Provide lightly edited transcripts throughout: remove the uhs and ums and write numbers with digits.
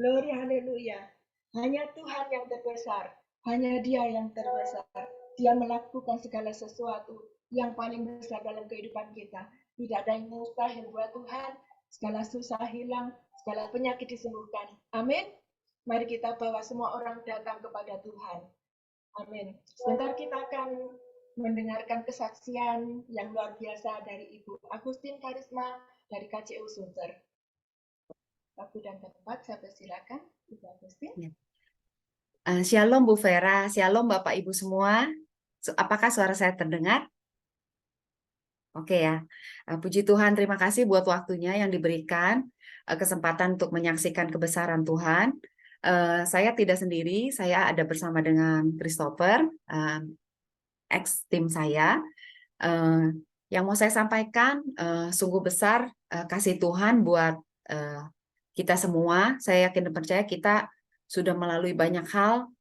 Glory haleluya. Hanya Tuhan yang terbesar. Hanya Dia yang terbesar. Dia melakukan segala sesuatu yang paling besar dalam kehidupan kita. Tidak ada yang mustahil buat Tuhan. Segala susah hilang, segala penyakit disembuhkan. Amin. Mari kita bawa semua orang datang kepada Tuhan. Amin. Sebentar kita akan mendengarkan kesaksian yang luar biasa dari Ibu Agustin Karisma dari KCU Sunter. Waktu dan tempat saya persilakan, Ibu Agustin. Ya. Shalom Bu Vera, shalom Bapak Ibu semua. Apakah suara saya terdengar? Oke ya. Puji Tuhan, terima kasih buat waktunya yang diberikan, kesempatan untuk menyaksikan kebesaran Tuhan. Saya tidak sendiri, saya ada bersama dengan Christopher, ex tim saya. Yang mau saya sampaikan, sungguh besar kasih Tuhan buat kita semua. Saya yakin dan percaya kita sudah melalui banyak hal,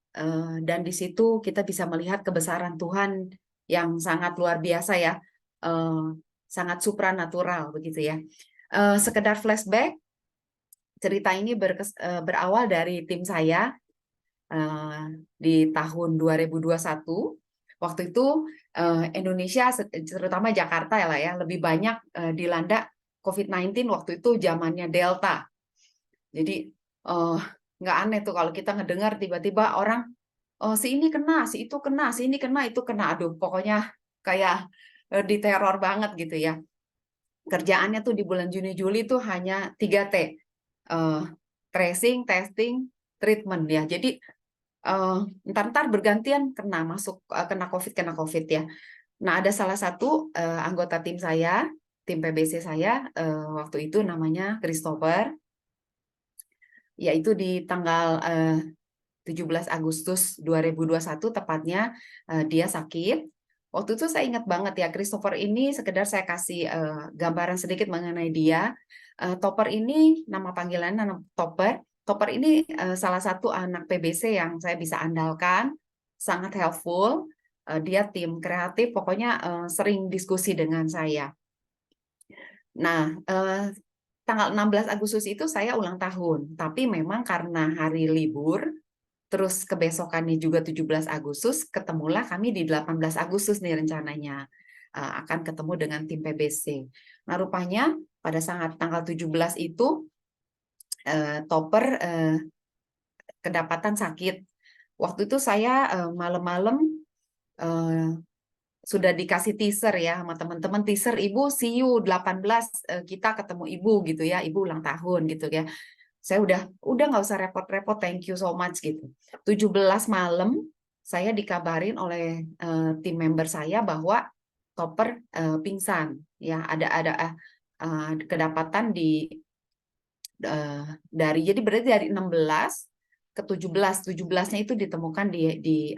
dan di situ kita bisa melihat kebesaran Tuhan yang sangat luar biasa ya, sangat supranatural begitu ya. Sekedar flashback, cerita ini berawal dari tim saya di tahun 2021. Waktu itu Indonesia, terutama Jakarta ya lah ya, lebih banyak dilanda COVID-19 waktu itu zamannya Delta. Jadi nggak aneh tuh kalau kita ngedengar tiba-tiba orang, oh si ini kena, si itu kena, si ini kena, itu kena. Aduh, pokoknya kayak diteror banget gitu ya. Kerjaannya tuh di bulan Juni-Juli tuh hanya 3T. Tracing, testing, treatment ya. Jadi ntar bergantian kena COVID ya. Nah, ada salah satu anggota tim saya, tim PBC saya waktu itu namanya Christopher, yaitu di tanggal 17 Agustus 2021 tepatnya dia sakit. Waktu itu saya ingat banget ya, Christopher ini sekedar saya kasih gambaran sedikit mengenai dia. Topper ini nama panggilannya nama Topper. Topper ini salah satu anak PBC yang saya bisa andalkan, sangat helpful. Dia tim kreatif, pokoknya sering diskusi dengan saya. Nah, tanggal 16 Agustus itu saya ulang tahun, tapi memang karena hari libur, terus kebesokannya juga 17 Agustus, ketemulah kami di 18 Agustus nih rencananya. Akan ketemu dengan tim PBC. Nah, rupanya pada saat tanggal 17 itu, Topper kedapatan sakit. Waktu itu saya malam-malam sudah dikasih teaser ya sama teman-teman, teaser Ibu see you 18 kita ketemu Ibu gitu ya, Ibu ulang tahun gitu ya. Saya udah nggak usah repot-repot, thank you so much gitu. 17 malam saya dikabarin oleh tim member saya bahwa Topper pingsan ya, ada kedapatan di jadi berarti dari 16 ke 17, 17-nya itu ditemukan di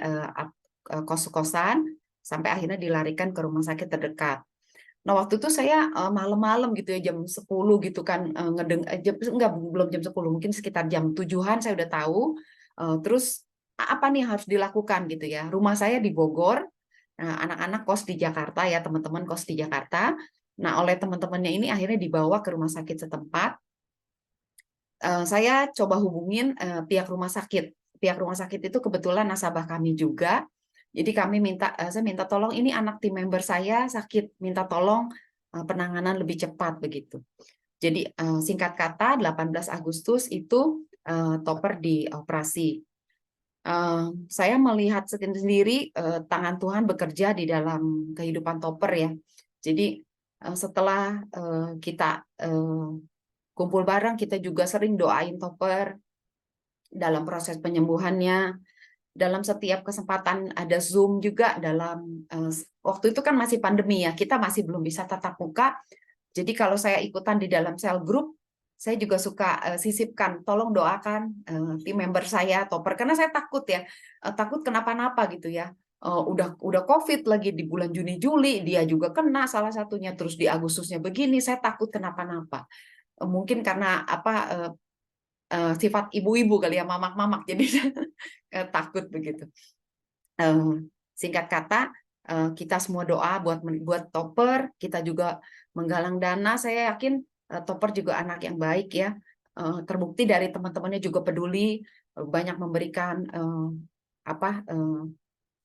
kos-kosan sampai akhirnya dilarikan ke rumah sakit terdekat. Nah, waktu itu saya malam-malam gitu ya, jam 10 gitu kan, belum jam 10, mungkin sekitar jam 7-an saya udah tahu. Terus apa nih yang harus dilakukan gitu ya. Rumah saya di Bogor, anak-anak kos di Jakarta ya, teman-teman kos di Jakarta. Nah, oleh teman-temannya ini akhirnya dibawa ke rumah sakit setempat. Saya coba hubungin pihak rumah sakit. Pihak rumah sakit itu kebetulan nasabah kami juga. Jadi saya minta tolong, ini anak tim member saya sakit, minta tolong penanganan lebih cepat begitu. Jadi singkat kata 18 Agustus itu Topper dioperasi. Saya melihat sendiri tangan Tuhan bekerja di dalam kehidupan Topper ya. Jadi setelah kita kumpul bareng, kita juga sering doain Topper dalam proses penyembuhannya. Dalam setiap kesempatan ada Zoom juga dalam waktu itu kan masih pandemi ya, kita masih belum bisa tatap muka. Jadi kalau saya ikutan di dalam sel grup, saya juga suka sisipkan, tolong doakan tim member saya Topper, karena saya takut ya, takut kenapa-napa gitu ya. Udah COVID lagi di bulan Juni Juli, dia juga kena salah satunya, terus di Agustusnya begini, saya takut kenapa-napa. Mungkin karena sifat ibu-ibu kali ya, mamak-mamak, jadi takut begitu. Singkat kata, kita semua doa buat Topper, kita juga menggalang dana. Saya yakin Topper juga anak yang baik ya. terbukti dari teman-temannya juga peduli, banyak memberikan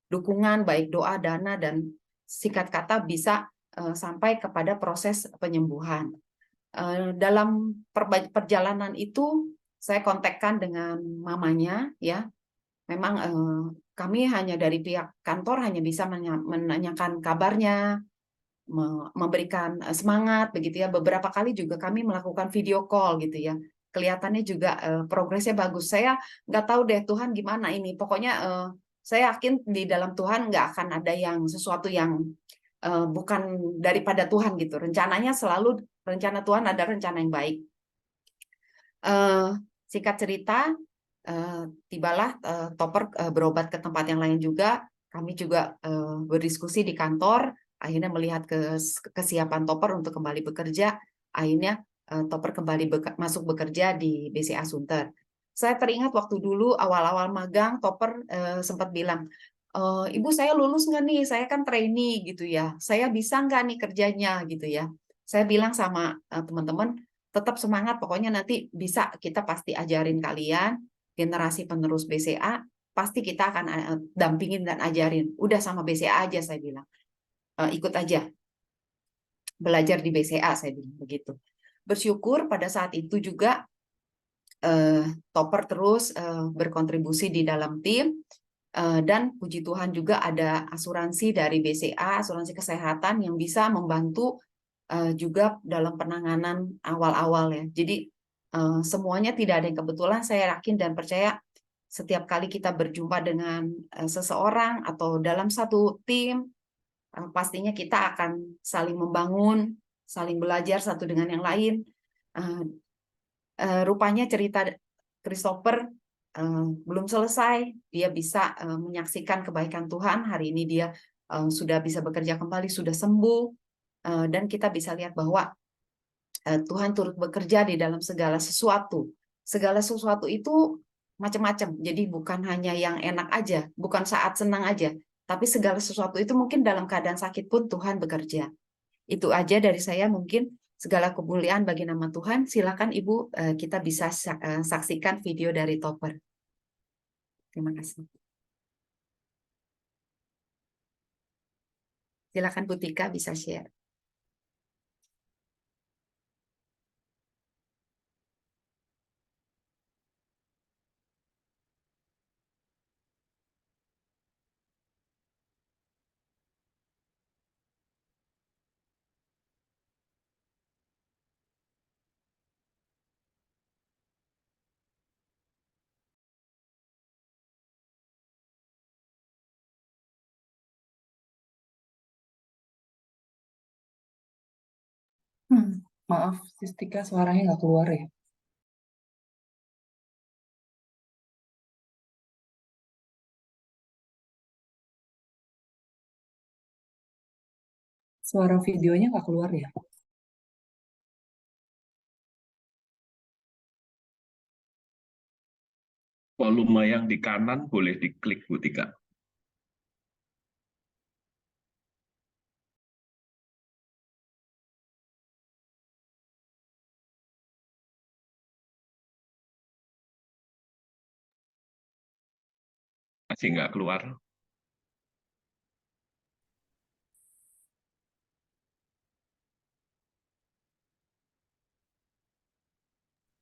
dukungan baik doa, dana, dan singkat kata bisa sampai kepada proses penyembuhan. Dalam perjalanan itu saya kontakkan dengan mamanya, ya. Memang kami hanya dari pihak kantor hanya bisa menanyakan kabarnya, memberikan semangat begitu ya. Beberapa kali juga kami melakukan video call gitu ya. Kelihatannya juga progresnya bagus. Saya nggak tahu deh Tuhan gimana ini. Pokoknya saya yakin di dalam Tuhan nggak akan ada yang sesuatu yang bukan daripada Tuhan gitu. Rencananya selalu rencana Tuhan ada rencana yang baik. Singkat cerita, tibalah Topper berobat ke tempat yang lain juga. Kami juga berdiskusi di kantor. Akhirnya melihat kesiapan Topper untuk kembali bekerja. Akhirnya Topper kembali masuk bekerja di BCA Sunter. Saya teringat waktu dulu awal-awal magang, Topper sempat bilang, Ibu saya lulus nggak nih? Saya kan trainee gitu ya. Saya bisa nggak nih kerjanya gitu ya. Saya bilang sama teman-teman, tetap semangat, pokoknya nanti bisa, kita pasti ajarin kalian, generasi penerus BCA, pasti kita akan dampingin dan ajarin. Udah sama BCA aja, saya bilang. Ikut aja. Belajar di BCA, saya bilang begitu. Bersyukur pada saat itu juga Topper terus berkontribusi di dalam tim, dan puji Tuhan juga ada asuransi dari BCA, asuransi kesehatan yang bisa membantu juga dalam penanganan awal-awal ya. Jadi semuanya tidak ada yang kebetulan. Saya yakin dan percaya setiap kali kita berjumpa dengan seseorang atau dalam satu tim, pastinya kita akan saling membangun, saling belajar satu dengan yang lain. Rupanya cerita Christopher belum selesai. Dia bisa menyaksikan kebaikan Tuhan. Hari ini dia sudah bisa bekerja kembali, sudah sembuh. Dan kita bisa lihat bahwa Tuhan turut bekerja di dalam segala sesuatu. Segala sesuatu itu macam-macam. Jadi bukan hanya yang enak aja, bukan saat senang aja, tapi segala sesuatu itu mungkin dalam keadaan sakit pun Tuhan bekerja. Itu aja dari saya, mungkin segala kemuliaan bagi nama Tuhan. Silakan Ibu, kita bisa saksikan video dari Topper. Terima kasih. Silakan Bu Tika bisa share. Maaf, Sistika suaranya nggak keluar ya. Suara videonya nggak keluar ya. Volume yang di kanan boleh diklik, Bu Tika. Masih nggak keluar.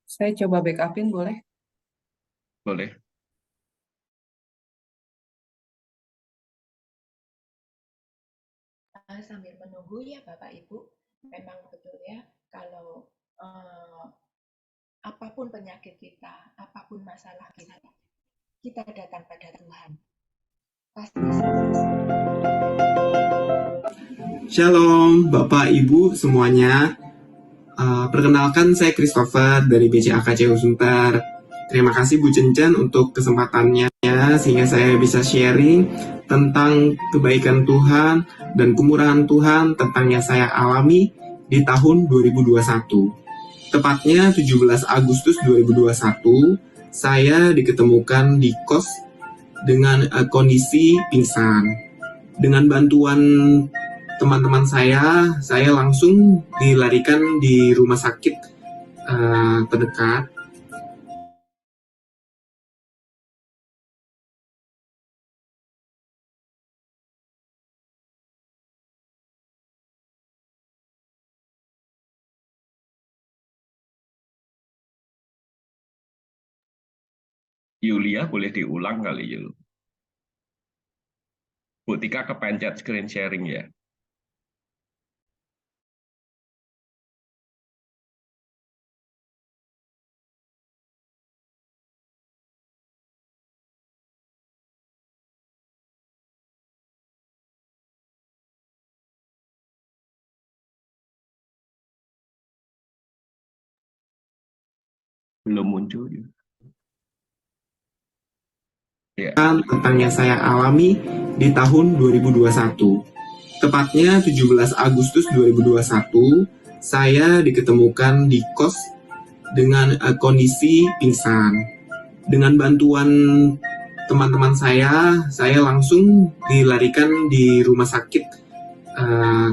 Saya coba backupin boleh? Boleh. Sambil menunggu ya Bapak Ibu, memang betul ya, kalau apapun penyakit kita, apapun masalah kita, kita datang pada Tuhan. Pasti Shalom Bapak Ibu semuanya. Perkenalkan saya Christopher dari BCA KCU Sunter. Terima kasih Bu Cencen untuk kesempatannya sehingga saya bisa sharing tentang kebaikan Tuhan dan kemurahan Tuhan tentang yang saya alami di tahun 2021. Tepatnya 17 Agustus 2021, saya diketemukan di kos dengan kondisi pingsan. Dengan bantuan teman-teman saya langsung dilarikan di rumah sakit terdekat Yulia boleh diulang kali Yul. Bu Tika kepencet screen sharing ya. Belum muncul. Ya. Tentang yang saya alami di tahun 2021. Tepatnya 17 Agustus 2021, saya diketemukan di kos dengan kondisi pingsan. Dengan bantuan teman-teman saya langsung dilarikan di rumah sakit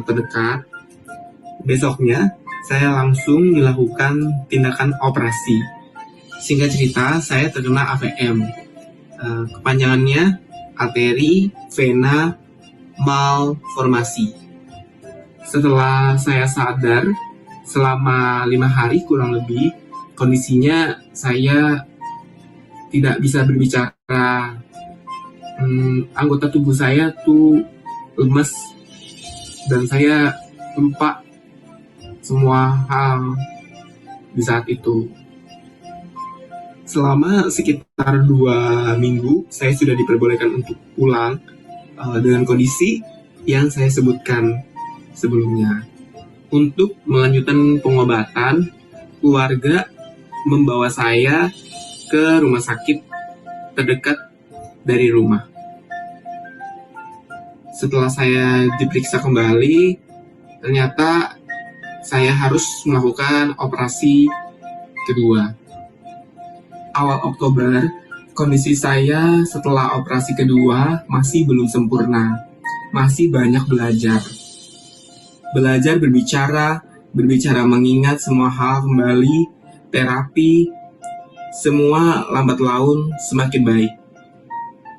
terdekat. Besoknya, saya langsung dilakukan tindakan operasi. Singkat cerita, saya terkena AVM. Kepanjangannya arteri vena malformasi. Setelah saya sadar, selama 5 hari kurang lebih, kondisinya saya tidak bisa berbicara. Anggota tubuh saya tuh lemes dan saya lupa semua hal di saat itu. Selama sekitar 2 minggu, saya sudah diperbolehkan untuk pulang dengan kondisi yang saya sebutkan sebelumnya. Untuk melanjutkan pengobatan, keluarga membawa saya ke rumah sakit terdekat dari rumah. Setelah saya diperiksa kembali, ternyata saya harus melakukan operasi kedua. Awal Oktober, kondisi saya setelah operasi kedua masih belum sempurna. Masih banyak belajar. Belajar berbicara mengingat semua hal kembali, terapi, semua lambat laun semakin baik.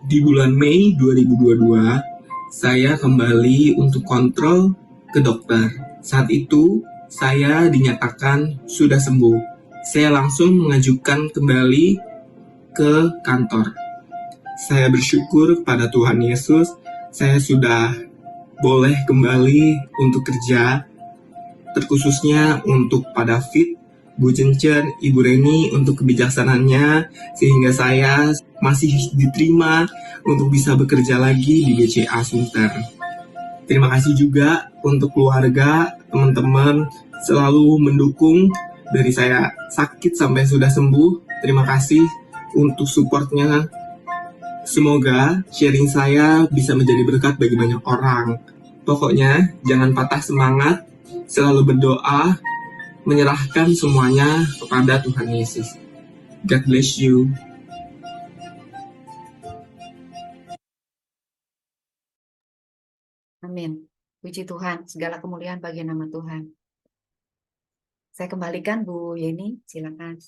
Di bulan Mei 2022, saya kembali untuk kontrol ke dokter. Saat itu, saya dinyatakan sudah sembuh. Saya langsung mengajukan kembali ke kantor. Saya bersyukur kepada Tuhan Yesus, saya sudah boleh kembali untuk kerja, terkhususnya untuk Pak David, Bu Cencen, Ibu Reni untuk kebijaksanaannya, sehingga saya masih diterima untuk bisa bekerja lagi di BCA Sunter. Terima kasih juga untuk keluarga, teman-teman, selalu mendukung dari saya sakit sampai sudah sembuh. Terima kasih untuk supportnya. Semoga sharing saya bisa menjadi berkat bagi banyak orang. Pokoknya jangan patah semangat, selalu berdoa, menyerahkan semuanya kepada Tuhan Yesus. God bless you. Amin. Puji Tuhan, segala kemuliaan bagi nama Tuhan. Saya kembalikan Bu Yeni, silakan.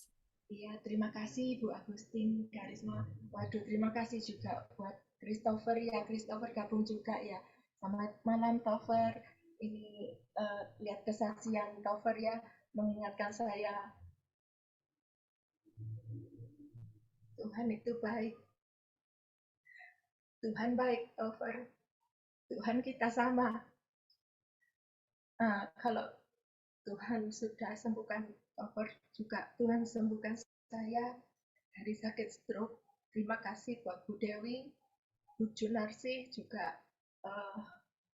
Iya, terima kasih Bu Agustin Karisma. Waduh, terima kasih juga buat Christopher ya. Christopher gabung juga ya. Selamat malam Topher. Ini lihat kesaksian Topher ya, mengingatkan saya Tuhan itu baik. Tuhan baik, Topher. Tuhan kita sama. Kalau Tuhan sudah sembuhkan Topher juga, Tuhan sembuhkan saya dari sakit stroke. Terima kasih buat Bu Dewi, Bu Junarsi, juga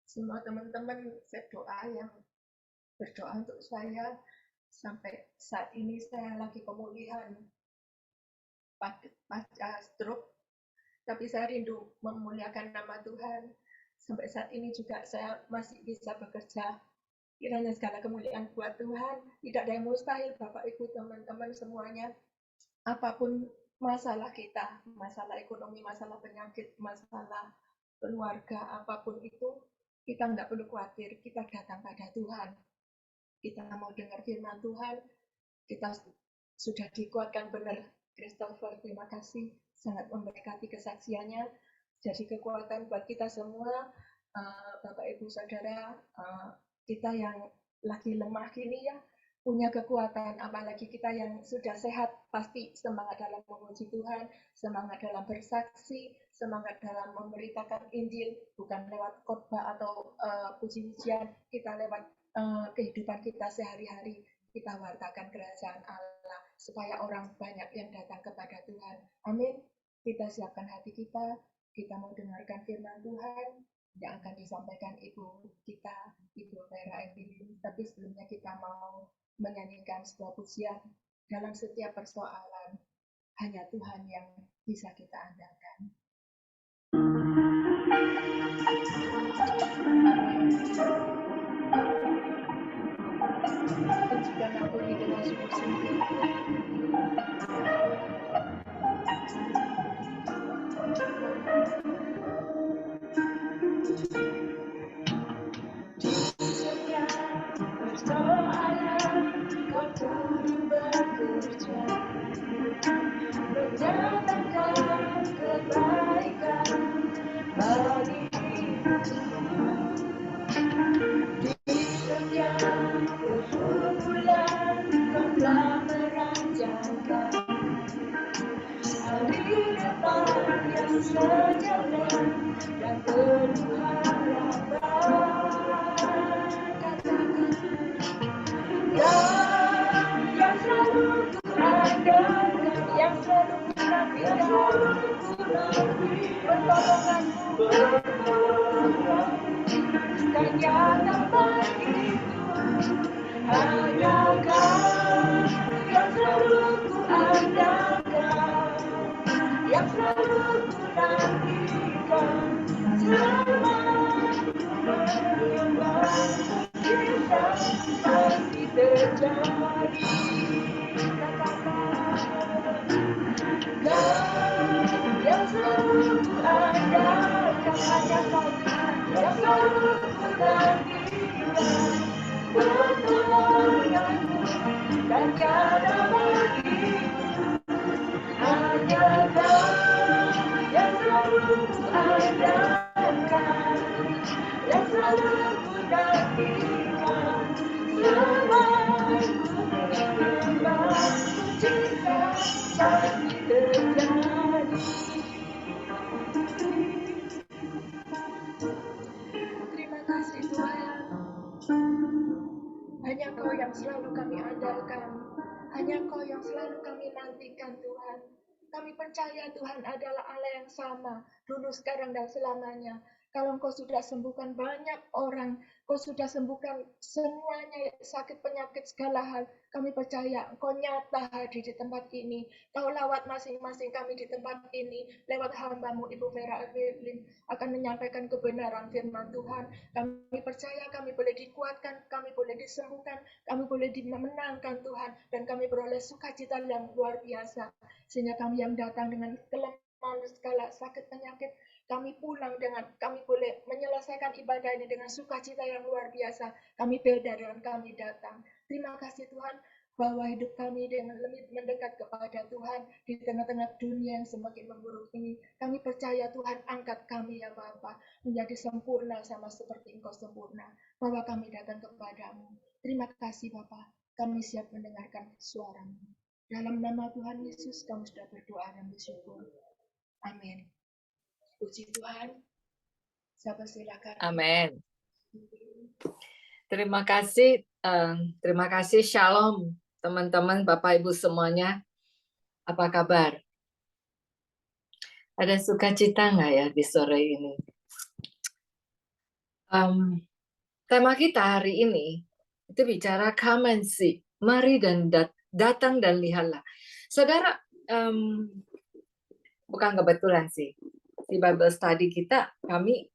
semua teman-teman doa yang berdoa untuk saya. Sampai saat ini saya lagi pemulihan pasca stroke, tapi saya rindu memuliakan nama Tuhan. Sampai saat ini juga saya masih bisa bekerja. Kiranya segala kemuliaan buat Tuhan. Tidak ada yang mustahil, Bapak, Ibu, teman-teman semuanya. Apapun masalah kita, masalah ekonomi, masalah penyakit, masalah keluarga, apapun itu, kita nggak perlu khawatir. Kita datang pada Tuhan. Kita mau dengar firman Tuhan. Kita sudah dikuatkan benar. Christopher, terima kasih. Sangat memberkati kesaksiannya. Jadi kekuatan buat kita semua, Bapak Ibu Saudara, kita yang lagi lemah gini ya, punya kekuatan, apalagi kita yang sudah sehat, pasti semangat dalam memuji Tuhan, semangat dalam bersaksi, semangat dalam memberitakan Injil, bukan lewat khotbah atau puji-pujian, kita lewat kehidupan kita sehari-hari, kita wartakan kerajaan Allah, supaya orang banyak yang datang kepada Tuhan. Amin. Kita siapkan hati kita mau dengarkan firman Tuhan, yang akan disampaikan Ibu kita, Ibu Vera Evelyn. Tapi sebelumnya kita mau menyanyikan sebuah pujian. Dalam setiap persoalan, hanya Tuhan yang bisa kita andalkan. Dan juga mampu dengan sungguh-sungguh. Di setiap persoalan, Kau turut bekerja, mendatangkan kebaikan bagi hidupku. Di setiap pergumulan, Kau telah merancangkan hari depan yang sejahtera dan penuh harapan. Yang selalu ku andalkan, yang selalu ku nanti, pertolonganmu berkurang, dan nyata bagiku hanya Kau yang selalu ku andalkan, yang selalu ku nantikan, selama ku menyembah kita pasti terjadi. Kau yang selalu ku andalkan, hanya Kau yang selalu ku nantikan, pertolonganmu dan nyata bagiku hanya Kau yang selalu ku andalkan, yang selalu ku nantikan, selama ku menyembah cinta pasti terjadi. Terima kasih Tuhan, hanya Kau yang selalu kami andalkan, hanya Kau yang selalu kami nantikan Tuhan. Kami percaya Tuhan adalah Allah yang sama, dulu, sekarang, dan selamanya. Kalau Engkau sudah sembuhkan banyak orang, Kau sudah sembuhkan semuanya, sakit, penyakit, segala hal. Kami percaya Engkau nyata hadir di tempat ini. Kau lawat masing-masing kami di tempat ini, lewat hamba-Mu Ibu Vera Evelyn, akan menyampaikan kebenaran firman Tuhan. Kami percaya kami boleh dikuatkan, kami boleh disembuhkan, kami boleh dimenangkan Tuhan, dan kami beroleh sukacita yang luar biasa. Sehingga kami yang datang dengan kelemahan segala sakit penyakit, kami pulang dengan, kami boleh menyelesaikan ibadah ini dengan sukacita yang luar biasa. Kami beda dengan kami datang. Terima kasih Tuhan, bahwa hidup kami dengan lebih mendekat kepada Tuhan di tengah-tengah dunia yang semakin memburuk ini. Kami percaya Tuhan, angkat kami ya Bapa menjadi sempurna sama seperti Engkau sempurna, bahwa kami datang kepadamu. Terima kasih Bapa, kami siap mendengarkan suara-Mu. Dalam nama Tuhan Yesus kami sudah berdoa dan bersyukur. Amin. Puji Tuhan. Siapa silakan. Amin. Terima kasih, Shalom teman-teman, Bapak Ibu semuanya. Apa kabar? Ada sukacita nggak ya di sore ini? Tema kita hari ini itu bicara come and see, mari dan datang dan lihatlah. Saudara, bukan kebetulan sih, di Bible study kita, kami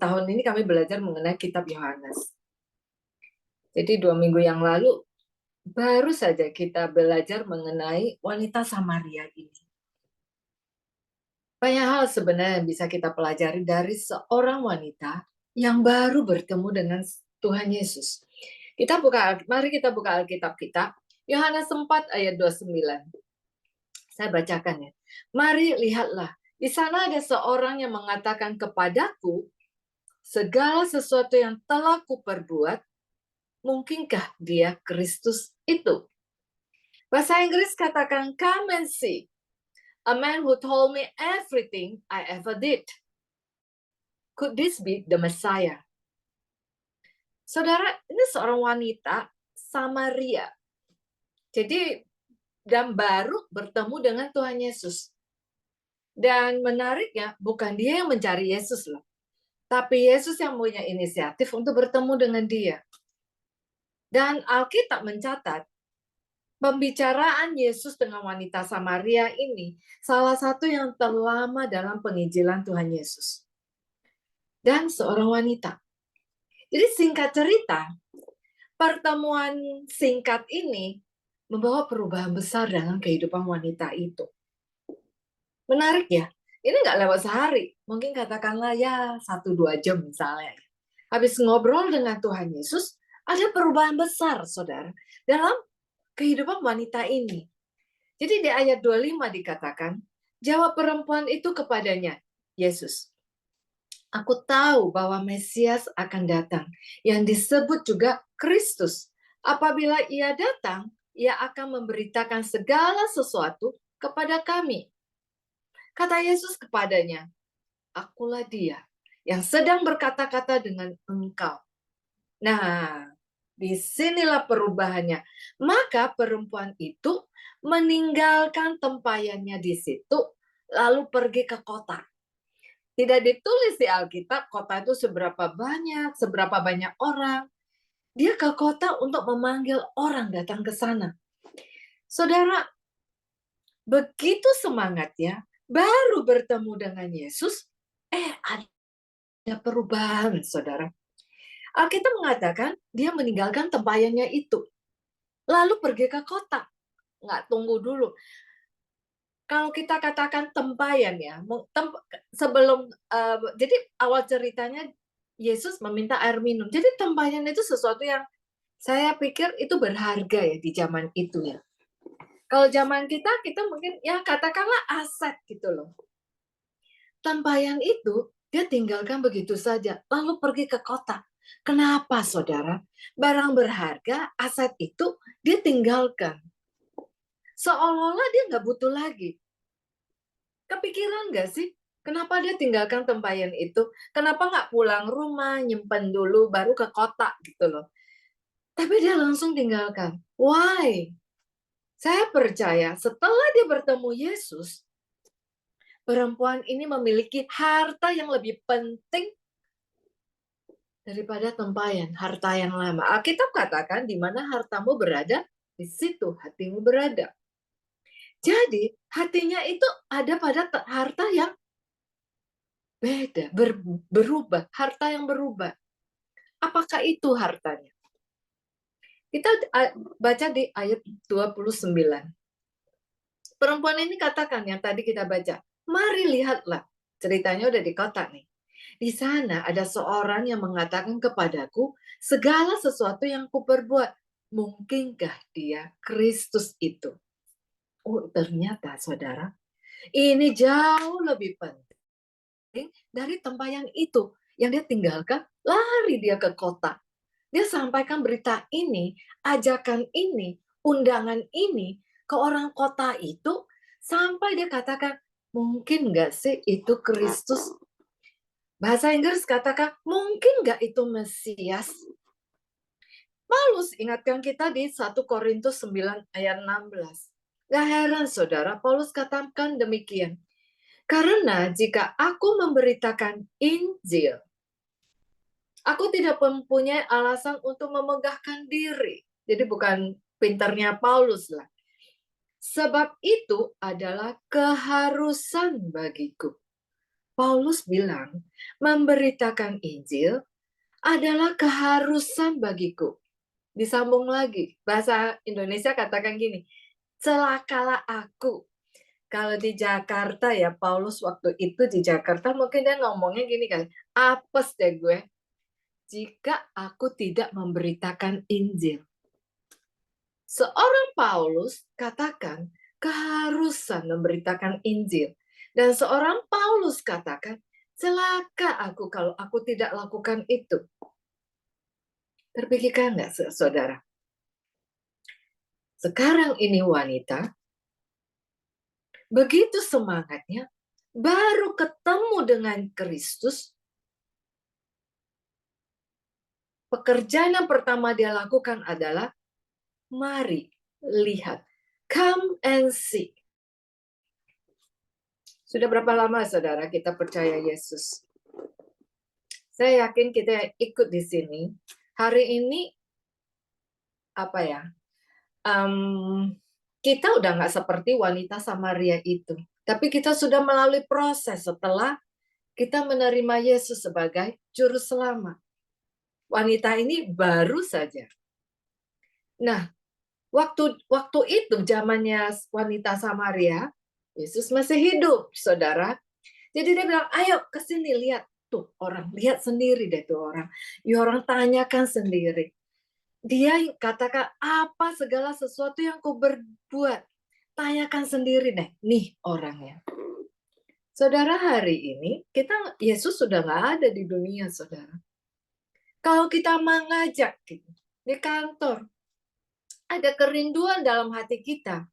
tahun ini kami belajar mengenai kitab Yohanes. Jadi 2 minggu yang lalu, baru saja kita belajar mengenai wanita Samaria ini. Banyak hal sebenarnya yang bisa kita pelajari dari seorang wanita yang baru bertemu dengan Tuhan Yesus. Mari kita buka Alkitab kita, Yohanes 4 ayat 29. Saya bacakan ya. Mari lihatlah, di sana ada seorang yang mengatakan kepadaku, segala sesuatu yang telah kuperbuat, Mungkinkah dia Kristus itu? Bahasa Inggris katakan, come and see. A man who told me everything I ever did. Could this be the Messiah? Saudara, ini seorang wanita Samaria. Jadi, dan baru bertemu dengan Tuhan Yesus. Dan menariknya, bukan dia yang mencari Yesus loh. Tapi Yesus yang punya inisiatif untuk bertemu dengan dia. Dan Alkitab mencatat, pembicaraan Yesus dengan wanita Samaria ini salah satu yang terlama dalam penginjilan Tuhan Yesus. Dan seorang wanita. Jadi singkat cerita, pertemuan singkat ini membawa perubahan besar dalam kehidupan wanita itu. Menarik ya, ini nggak lewat sehari, mungkin katakanlah ya 1-2 jam misalnya. Habis ngobrol dengan Tuhan Yesus, ada perubahan besar, saudara, dalam kehidupan wanita ini. Jadi di ayat 25 dikatakan, jawab perempuan itu kepadanya, Yesus, aku tahu bahwa Mesias akan datang, yang disebut juga Kristus. Apabila ia datang, ia akan memberitakan segala sesuatu kepada kami. Kata Yesus kepadanya, akulah dia yang sedang berkata-kata dengan engkau. Nah, disinilah perubahannya. Maka perempuan itu meninggalkan tempayannya di situ, lalu pergi ke kota. Tidak ditulis di Alkitab kota itu seberapa banyak orang. Dia ke kota untuk memanggil orang datang ke sana. Saudara, begitu semangatnya, baru bertemu dengan Yesus, ada perubahan, saudara. Alkitab mengatakan dia meninggalkan tempayannya itu, lalu pergi ke kota. Nggak tunggu dulu. Kalau kita katakan tempayan ya, sebelum jadi awal ceritanya Yesus meminta air minum. Jadi tempayan itu sesuatu yang saya pikir itu berharga ya di zaman itu ya. Kalau zaman kita mungkin ya katakanlah aset gitu loh. Tempayan itu dia tinggalkan begitu saja, lalu pergi ke kota. Kenapa, saudara? Barang berharga, aset itu dia tinggalkan. Seolah-olah dia nggak butuh lagi. Kepikiran nggak sih? Kenapa dia tinggalkan tempayan itu? Kenapa nggak pulang rumah, nyimpen dulu, baru ke kota gitu loh. Tapi dia langsung tinggalkan. Why? Saya percaya setelah dia bertemu Yesus, perempuan ini memiliki harta yang lebih penting daripada tempayan, harta yang lama. Alkitab katakan di mana hartamu berada, di situ hatimu berada. Jadi hatinya itu ada pada harta yang beda, berubah, harta yang berubah. Apakah itu hartanya? Kita baca di ayat 29. Perempuan ini katakan yang tadi kita baca, mari lihatlah, ceritanya udah di kota nih. Di sana ada seorang yang mengatakan kepadaku, segala sesuatu yang kuperbuat, mungkinkah dia Kristus itu? Oh, ternyata saudara, ini jauh lebih penting dari tempayan itu. Yang dia tinggalkan, lari dia ke kota. Dia sampaikan berita ini, ajakan ini, undangan ini ke orang kota itu, sampai dia katakan, mungkin nggak sih itu Kristus? Bahasa Inggris katakan, mungkin nggak itu Mesias? Paulus ingatkan kita di 1 Korintus 9 ayat 16. Gak heran saudara, Paulus katakan demikian. Karena jika aku memberitakan Injil, aku tidak mempunyai alasan untuk memegahkan diri. Jadi bukan pintarnya Paulus lah. Sebab itu adalah keharusan bagiku. Paulus bilang, memberitakan Injil adalah keharusan bagiku. Disambung lagi, bahasa Indonesia katakan gini, celakalah aku. Kalau di Jakarta ya, Paulus waktu itu di Jakarta mungkin dia ngomongnya gini kan, apes deh gue jika aku tidak memberitakan Injil. Seorang Paulus katakan keharusan memberitakan Injil. Dan seorang Paulus katakan, celaka aku kalau aku tidak lakukan itu. Terpikirkan nggak, saudara? Sekarang ini wanita, begitu semangatnya, baru ketemu dengan Kristus, pekerjaan yang pertama dia lakukan adalah, mari lihat, come and see. Sudah berapa lama, saudara, kita percaya Yesus? Saya yakin kita ikut di sini. Hari ini, apa ya? Kita udah nggak seperti wanita Samaria itu. Tapi kita sudah melalui proses setelah kita menerima Yesus sebagai juru selamat. Wanita ini baru saja. Nah, waktu itu zamannya wanita Samaria, Yesus masih hidup, saudara. Jadi dia bilang, ayo ke sini lihat tuh orang, lihat sendiri deh tuh orang. Ya orang tanyakan sendiri. Dia katakan apa segala sesuatu yang kau berbuat, tanyakan sendiri deh, nih orangnya. Saudara, hari ini Yesus sudah nggak ada di dunia, saudara. Kalau kita mengajak gitu, di kantor, ada kerinduan dalam hati kita.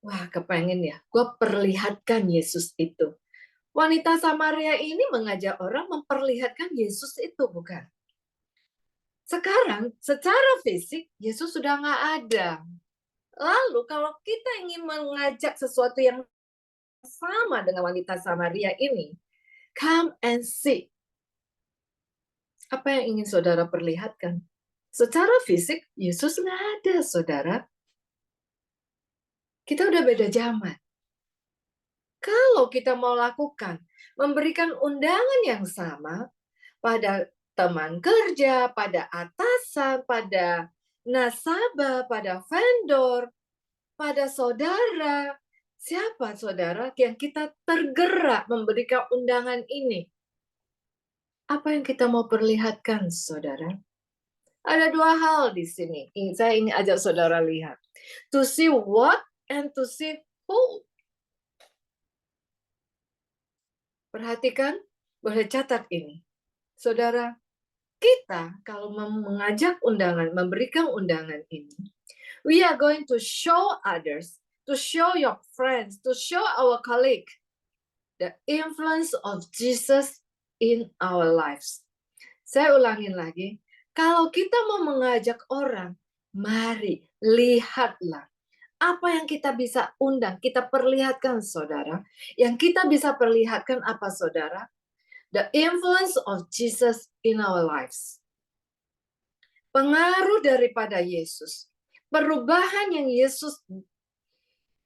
Wah, kepengen ya, gue perlihatkan Yesus itu. Wanita Samaria ini mengajak orang memperlihatkan Yesus itu, bukan? Sekarang, secara fisik, Yesus sudah nggak ada. Lalu, kalau kita ingin mengajak sesuatu yang sama dengan wanita Samaria ini, come and see. Apa yang ingin saudara perlihatkan? Secara fisik, Yesus nggak ada, saudara. Kita udah beda zaman. Kalau kita mau lakukan, memberikan undangan yang sama pada teman kerja, pada atasan, pada nasabah, pada vendor, pada saudara. Siapa saudara yang kita tergerak memberikan undangan ini? Apa yang kita mau perlihatkan, saudara? Ada dua hal di sini. Saya ingin ajak saudara lihat. To see what and to see who. Perhatikan, boleh catat ini. Saudara, kita kalau mengajak undangan, memberikan undangan ini, we are going to show others, to show your friends, to show our colleague the influence of Jesus in our lives. Saya ulangin lagi, kalau kita mau mengajak orang, mari lihatlah apa yang kita bisa undang, kita perlihatkan, saudara. Yang kita bisa perlihatkan apa, saudara? The influence of Jesus in our lives. Pengaruh daripada Yesus. Perubahan yang Yesus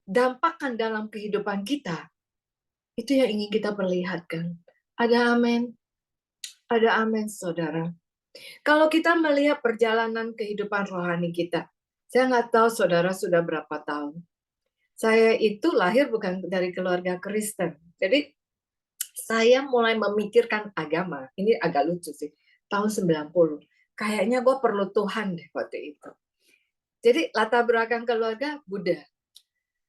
dampakkan dalam kehidupan kita. Itu yang ingin kita perlihatkan. Ada amin? Ada amin, saudara. Kalau kita melihat perjalanan kehidupan rohani kita, saya nggak tahu saudara sudah berapa tahun. Saya itu lahir bukan dari keluarga Kristen. Jadi saya mulai memikirkan agama, ini agak lucu sih, tahun 90. Kayaknya gue perlu Tuhan deh waktu itu. Jadi latar belakang keluarga Buddha.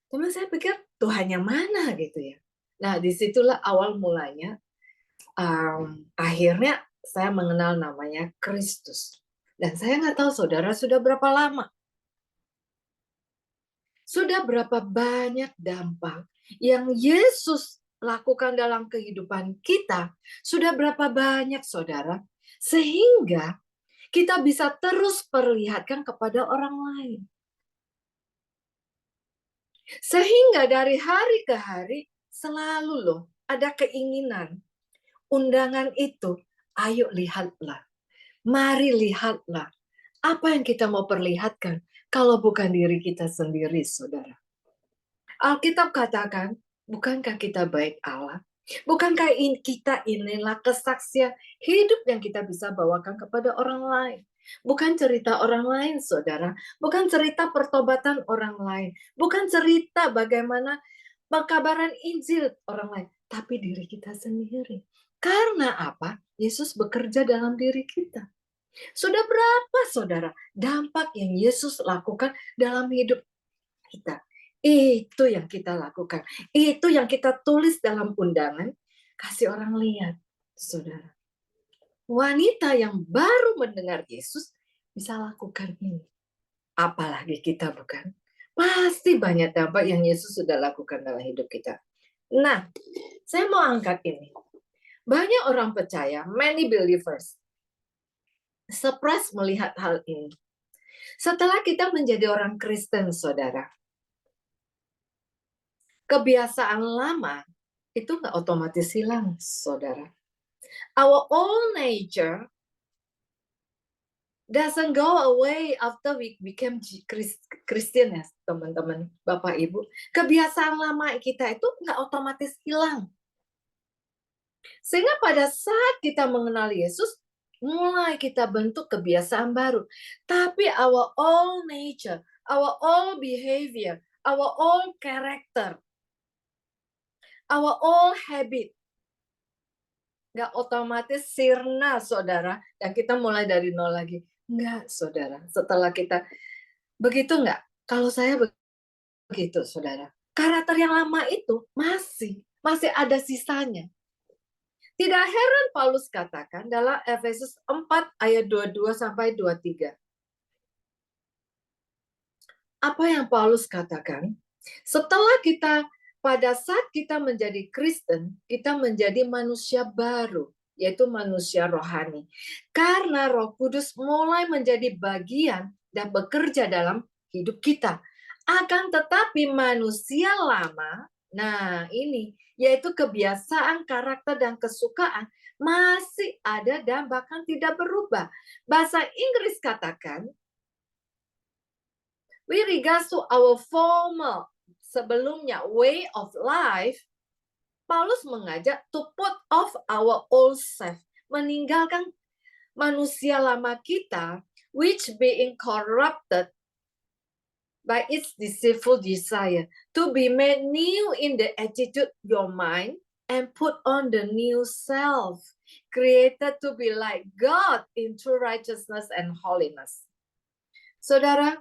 Cuma saya pikir Tuhannya mana gitu ya. Nah disitulah awal mulanya, akhirnya saya mengenal namanya Kristus. Dan saya nggak tahu saudara sudah berapa lama. Sudah berapa banyak dampak yang Yesus lakukan dalam kehidupan kita, sudah berapa banyak, saudara, sehingga kita bisa terus perlihatkan kepada orang lain. Sehingga dari hari ke hari, selalu loh, ada keinginan. Undangan itu, ayo lihatlah. Mari lihatlah. Apa yang kita mau perlihatkan, kalau bukan diri kita sendiri, saudara. Alkitab katakan, bukankah kita baik Allah? Bukankah kita inilah kesaksian hidup yang kita bisa bawakan kepada orang lain? Bukan cerita orang lain, saudara. Bukan cerita pertobatan orang lain. Bukan cerita bagaimana pengkabaran Injil orang lain. Tapi diri kita sendiri. Karena apa? Yesus bekerja dalam diri kita. Sudah berapa, saudara, dampak yang Yesus lakukan dalam hidup kita? Itu yang kita lakukan. Itu yang kita tulis dalam undangan. Kasih orang lihat, saudara. Wanita yang baru mendengar Yesus bisa lakukan ini. Apalagi kita, bukan? Pasti banyak dampak yang Yesus sudah lakukan dalam hidup kita. Nah, saya mau angkat ini. Banyak orang percaya, many believers, surprise melihat hal ini. Setelah kita menjadi orang Kristen, saudara, kebiasaan lama itu nggak otomatis hilang, saudara. Our old nature doesn't go away after we became Christian, ya teman-teman, Bapak Ibu. Kebiasaan lama kita itu nggak otomatis hilang. Sehingga pada saat kita mengenal Yesus, mulai kita bentuk kebiasaan baru. Tapi our old nature, our old behavior, our old character, our old habit, nggak otomatis sirna, saudara. Dan kita mulai dari nol lagi. Nggak, saudara. Setelah kita, begitu nggak? Kalau saya begitu, saudara. Karakter yang lama itu masih ada sisanya. Tidak heran Paulus katakan dalam Efesus 4 ayat 22 sampai 23. Apa yang Paulus katakan? Setelah kita, pada saat kita menjadi Kristen, kita menjadi manusia baru, yaitu manusia rohani. Karena Roh Kudus mulai menjadi bagian dan bekerja dalam hidup kita. Akan tetapi manusia lama, nah ini, yaitu kebiasaan, karakter, dan kesukaan masih ada dan bahkan tidak berubah. Bahasa Inggris katakan, with regards to our former, sebelumnya, way of life, Paulus mengajak to put off our old self, meninggalkan manusia lama kita, which being corrupted by its deceitful desire, to be made new in the attitude your mind, and put on the new self, created to be like God in true righteousness and holiness. Saudara,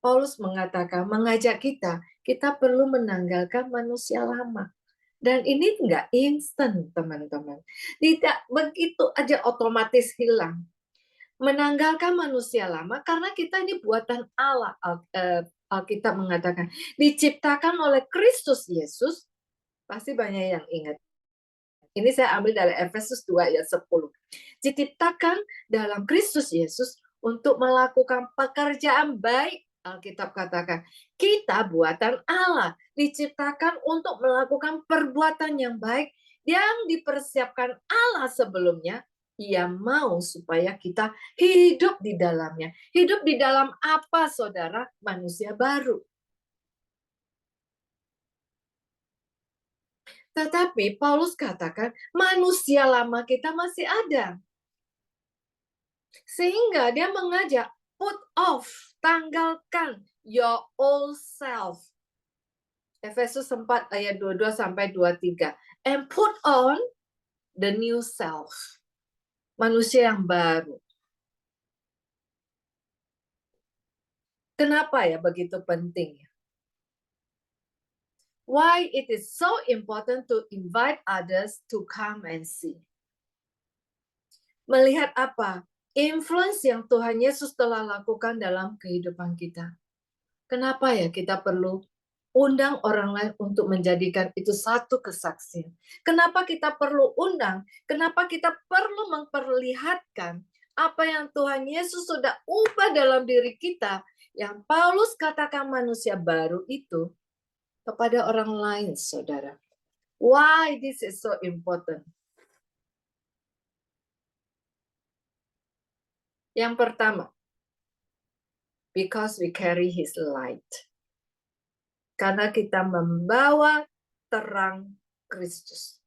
Paulus mengajak kita perlu menanggalkan manusia lama. Dan ini enggak instan, teman-teman. Tidak begitu aja otomatis hilang. Menanggalkan manusia lama karena kita ini buatan Allah. Alkitab mengatakan diciptakan oleh Kristus Yesus. Pasti banyak yang ingat. Ini saya ambil dari Efesus 2 ayat 10. Diciptakan dalam Kristus Yesus untuk melakukan pekerjaan baik. Alkitab katakan kita buatan Allah, diciptakan untuk melakukan perbuatan yang baik yang dipersiapkan Allah sebelumnya. Ia mau supaya kita hidup di dalamnya. Hidup di dalam apa, saudara? Manusia baru. Tetapi Paulus katakan manusia lama kita masih ada. Sehingga dia mengajak, put off, tanggalkan your old self. Efesus 4 ayat 22 sampai 23. And put on the new self. Manusia yang baru. Kenapa ya begitu penting? Why it is so important to invite others to come and see. Melihat apa? Influence yang Tuhan Yesus telah lakukan dalam kehidupan kita. Kenapa ya kita perlu undang orang lain untuk menjadikan itu satu kesaksian? Kenapa kita perlu undang? Kenapa kita perlu memperlihatkan apa yang Tuhan Yesus sudah ubah dalam diri kita, yang Paulus katakan manusia baru itu, kepada orang lain, saudara? Why this is so important? Yang pertama, because we carry His light. Karena kita membawa terang Kristus.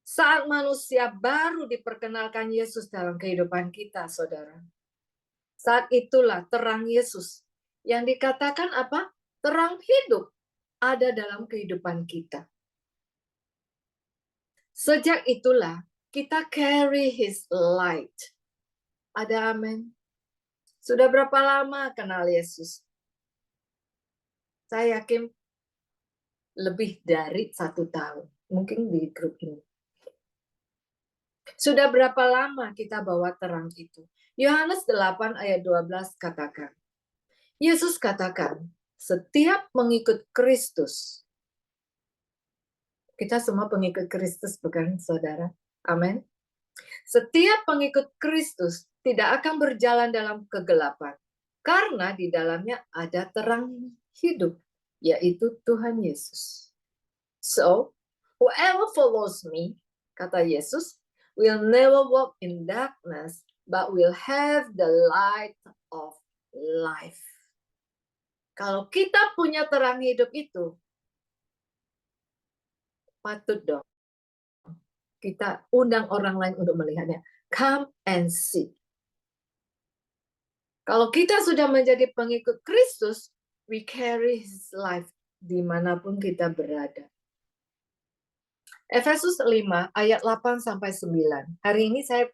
Saat manusia baru diperkenalkan Yesus dalam kehidupan kita, saudara. Saat itulah terang Yesus yang dikatakan apa? Terang hidup ada dalam kehidupan kita. Sejak itulah kita carry His light. Ada amin. Sudah berapa lama kenal Yesus? Saya yakin lebih dari 1 tahun. Mungkin di grup ini. Sudah berapa lama kita bawa terang itu? Yohanes 8 ayat 12 katakan, Yesus katakan, setiap pengikut Kristus, kita semua pengikut Kristus bukan saudara? Amin. Setiap pengikut Kristus tidak akan berjalan dalam kegelapan, karena di dalamnya ada terang hidup, yaitu Tuhan Yesus. So, whoever follows me, kata Yesus, will never walk in darkness, but will have the light of life. Kalau kita punya terang hidup itu, patut dong kita undang orang lain untuk melihatnya. Come and see. Kalau kita sudah menjadi pengikut Kristus, we carry His life dimanapun kita berada. Efesus 5 ayat 8-9. Hari ini saya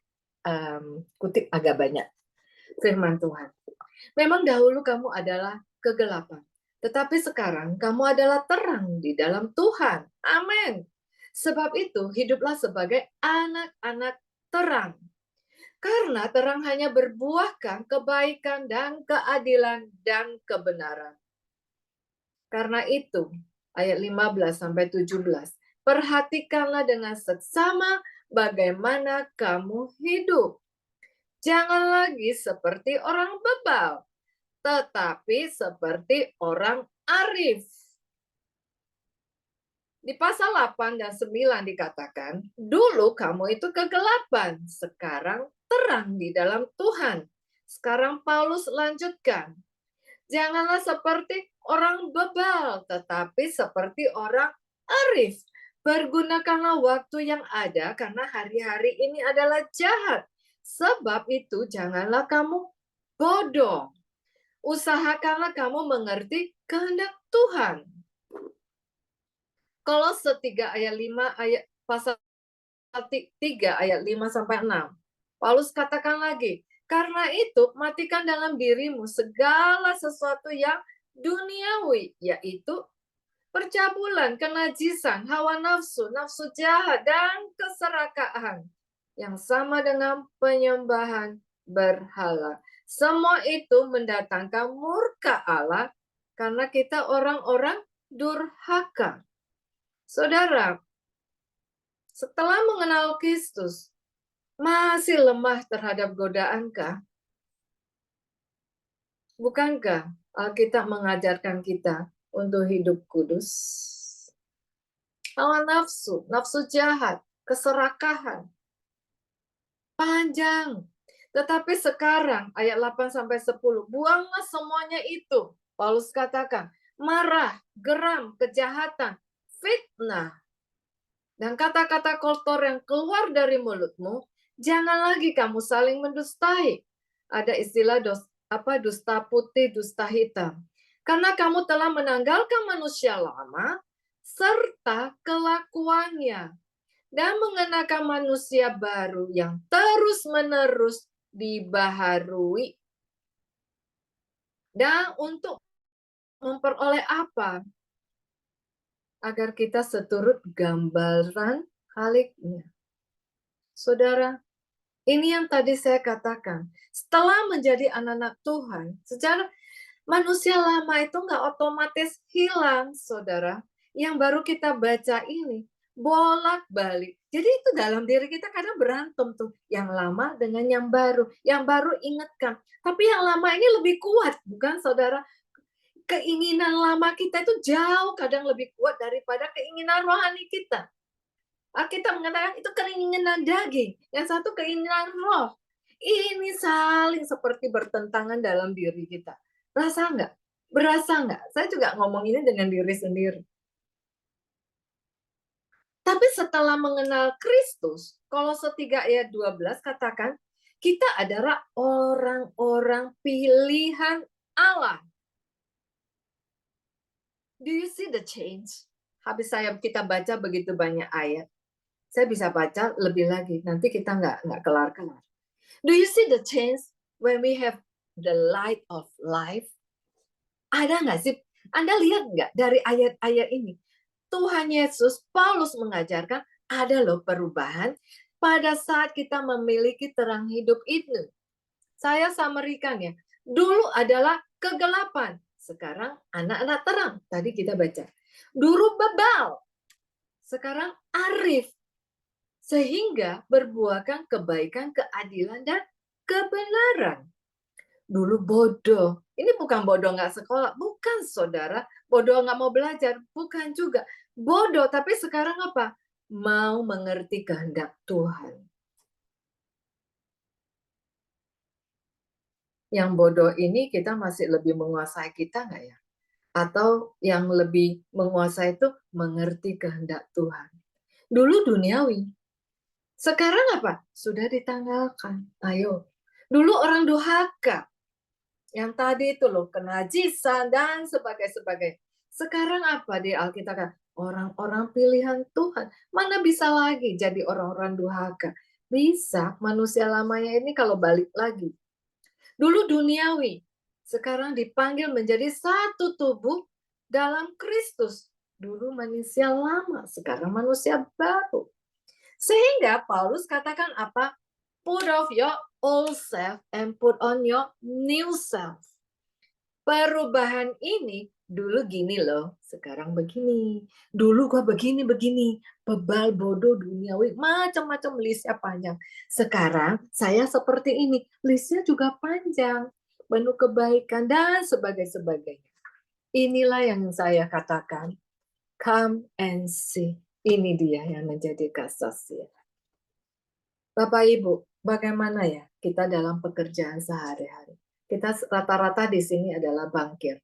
kutip agak banyak firman Tuhan. Memang dahulu kamu adalah kegelapan, tetapi sekarang kamu adalah terang di dalam Tuhan. Amin. Sebab itu hiduplah sebagai anak-anak terang. Karena terang hanya berbuahkan kebaikan dan keadilan dan kebenaran. Karena itu, ayat 15-17, perhatikanlah dengan seksama bagaimana kamu hidup. Jangan lagi seperti orang bebal, tetapi seperti orang arif. Di pasal 8 dan 9 dikatakan, dulu kamu itu kegelapan, sekarang terang di dalam Tuhan. Sekarang Paulus lanjutkan, janganlah seperti orang bebal, tetapi seperti orang arif. Pergunakanlah waktu yang ada, karena hari-hari ini adalah jahat. Sebab itu janganlah kamu bodoh. Usahakanlah kamu mengerti kehendak Tuhan. Kolose 3 ayat 5 ayat pasal 3 ayat 5-6. Paulus katakan lagi, karena itu matikan dalam dirimu segala sesuatu yang duniawi, yaitu percabulan, kenajisan, hawa nafsu, nafsu jahat, dan keserakahan yang sama dengan penyembahan berhala. Semua itu mendatangkan murka Allah karena kita orang-orang durhaka. Saudara, setelah mengenal Kristus, masih lemah terhadap godaankah? Bukankah Alkitab mengajarkan kita untuk hidup kudus? Hawa nafsu, nafsu jahat, keserakahan, panjang. Tetapi sekarang, ayat 8-10, buanglah semuanya itu. Paulus katakan, marah, geram, kejahatan, fitnah, dan kata-kata kotor yang keluar dari mulutmu, jangan lagi kamu saling mendustai. Ada istilah dusta putih, dusta hitam. Karena kamu telah menanggalkan manusia lama serta kelakuannya dan mengenakan manusia baru yang terus-menerus dibaharui. Dan untuk memperoleh apa? Agar kita seturut gambaran Khaliknya. Saudara, ini yang tadi saya katakan. Setelah menjadi anak-anak Tuhan, secara manusia lama itu nggak otomatis hilang, saudara. Yang baru kita baca ini, bolak-balik. Jadi itu dalam diri kita kadang berantem tuh. Yang lama dengan yang baru. Yang baru ingatkan. Tapi yang lama ini lebih kuat, bukan saudara? Keinginan lama kita itu jauh kadang lebih kuat daripada keinginan rohani kita. Alkitab mengatakan itu keinginan daging, yang satu keinginan roh. Ini saling seperti bertentangan dalam diri kita. Rasa enggak? Berasa enggak? Saya juga ngomong ini dengan diri sendiri. Tapi setelah mengenal Kristus, Kolose 3 ayat 12 katakan, kita adalah orang-orang pilihan Allah. Do you see the change? Habis kita baca begitu banyak ayat, saya bisa baca lebih lagi. Nanti kita nggak kelar-kelar. Do you see the change when we have the light of life? Ada nggak sih? Anda lihat nggak dari ayat-ayat ini? Tuhan Yesus, Paulus mengajarkan ada loh perubahan pada saat kita memiliki terang hidup itu. Saya samerikan ya. Dulu adalah kegelapan, sekarang anak-anak terang. Tadi kita baca. Dulu bebal, sekarang arif. Sehingga berbuahkan kebaikan, keadilan, dan kebenaran. Dulu bodoh. Ini bukan bodoh nggak sekolah. Bukan, saudara. Bodoh nggak mau belajar. Bukan juga. Bodoh, tapi sekarang apa? Mau mengerti kehendak Tuhan. Yang bodoh ini kita masih lebih menguasai kita nggak ya? Atau yang lebih menguasai itu mengerti kehendak Tuhan. Dulu duniawi. Sekarang apa? Sudah ditanggalkan. Ayo. Dulu orang durhaka. Yang tadi itu loh, kenajisan dan sebagainya. Sekarang apa di Alkitab? Orang-orang pilihan Tuhan. Mana bisa lagi jadi orang-orang durhaka? Bisa, manusia lamanya ini kalau balik lagi. Dulu duniawi. Sekarang dipanggil menjadi satu tubuh dalam Kristus. Dulu manusia lama, sekarang manusia baru. Sehingga Paulus katakan apa? Put off your old self and put on your new self. Perubahan ini dulu gini loh, sekarang begini. Dulu gua begini, bebal, bodoh, duniawi, macam-macam listnya panjang. Sekarang saya seperti ini, listnya juga panjang, penuh kebaikan dan sebagainya. Inilah yang saya katakan, come and see. Ini dia yang menjadi kesaksian. Bapak Ibu, bagaimana ya kita dalam pekerjaan sehari-hari? Kita rata-rata di sini adalah bankir.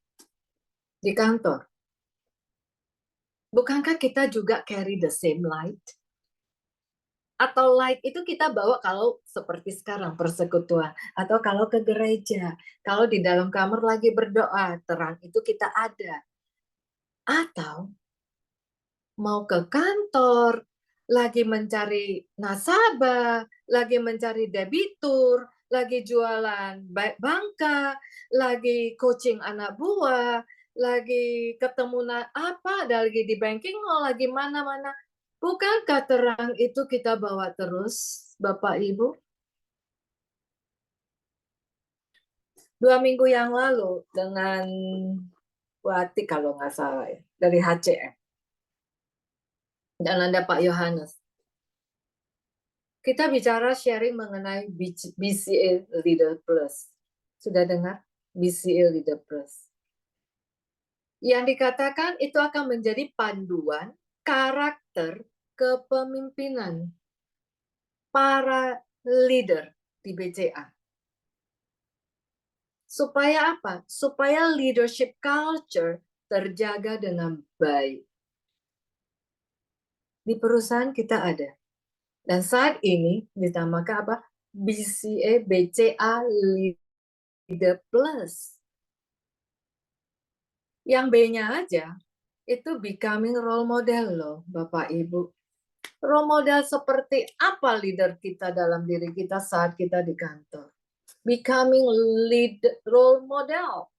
Di kantor. Bukankah kita juga carry the same light? Atau light itu kita bawa kalau seperti sekarang persekutuan. Atau kalau ke gereja. Kalau di dalam kamar lagi berdoa, terang itu kita ada. Atau mau ke kantor, lagi mencari nasabah, lagi mencari debitur, lagi jualan bangka, lagi coaching anak buah, lagi ketemu lagi di banking mall, lagi mana-mana. Bukankah terang itu kita bawa terus, Bapak Ibu? 2 minggu yang lalu dengan Wati kalau nggak salah ya, dari HCM. Dan ada Pak Yohanes. Kita bicara sharing mengenai BCA Leader Plus. Sudah dengar? BCA Leader Plus. Yang dikatakan itu akan menjadi panduan karakter kepemimpinan para leader di BCA. Supaya apa? Supaya leadership culture terjaga dengan baik. Di perusahaan kita ada. Dan saat ini ditambahkan apa? BCA Leader Plus. Yang B-nya aja itu becoming role model loh, Bapak Ibu. Role model seperti apa leader kita dalam diri kita saat kita di kantor? Becoming role model.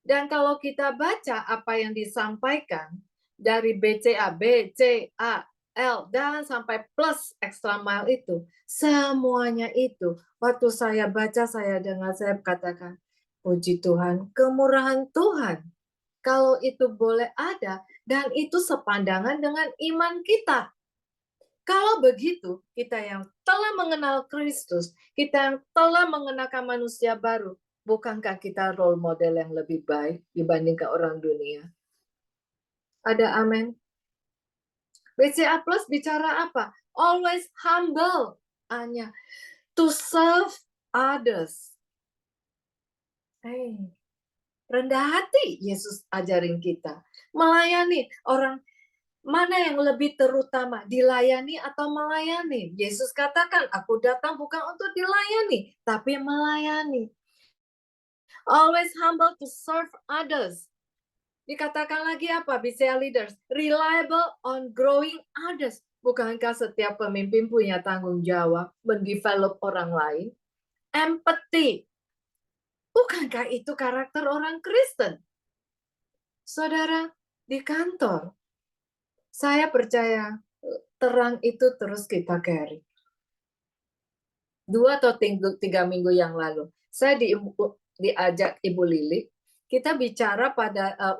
Dan kalau kita baca apa yang disampaikan dari BCA, L, dan sampai plus extra mile itu, semuanya itu, waktu saya baca, saya dengar, saya katakan, puji Tuhan, kemurahan Tuhan. Kalau itu boleh ada, dan itu sepandangan dengan iman kita. Kalau begitu, kita yang telah mengenal Kristus, kita yang telah mengenakan manusia baru, bukankah kita role model yang lebih baik dibandingkan orang dunia? Ada amin? BCA Plus bicara apa? Always humble. Hanya to serve others. Rendah hati Yesus ajarin kita. Melayani orang. Mana yang lebih terutama, dilayani atau melayani? Yesus katakan, aku datang bukan untuk dilayani, tapi melayani. Always humble to serve others. Dikatakan lagi apa? BCA leaders, reliable on growing others. Bukankah setiap pemimpin punya tanggung jawab mendevelop orang lain? Empathy. Bukankah itu karakter orang Kristen? Saudara, di kantor, saya percaya terang itu terus kita carry. 2 atau 3 minggu yang lalu, saya diajak Ibu Lili, kita bicara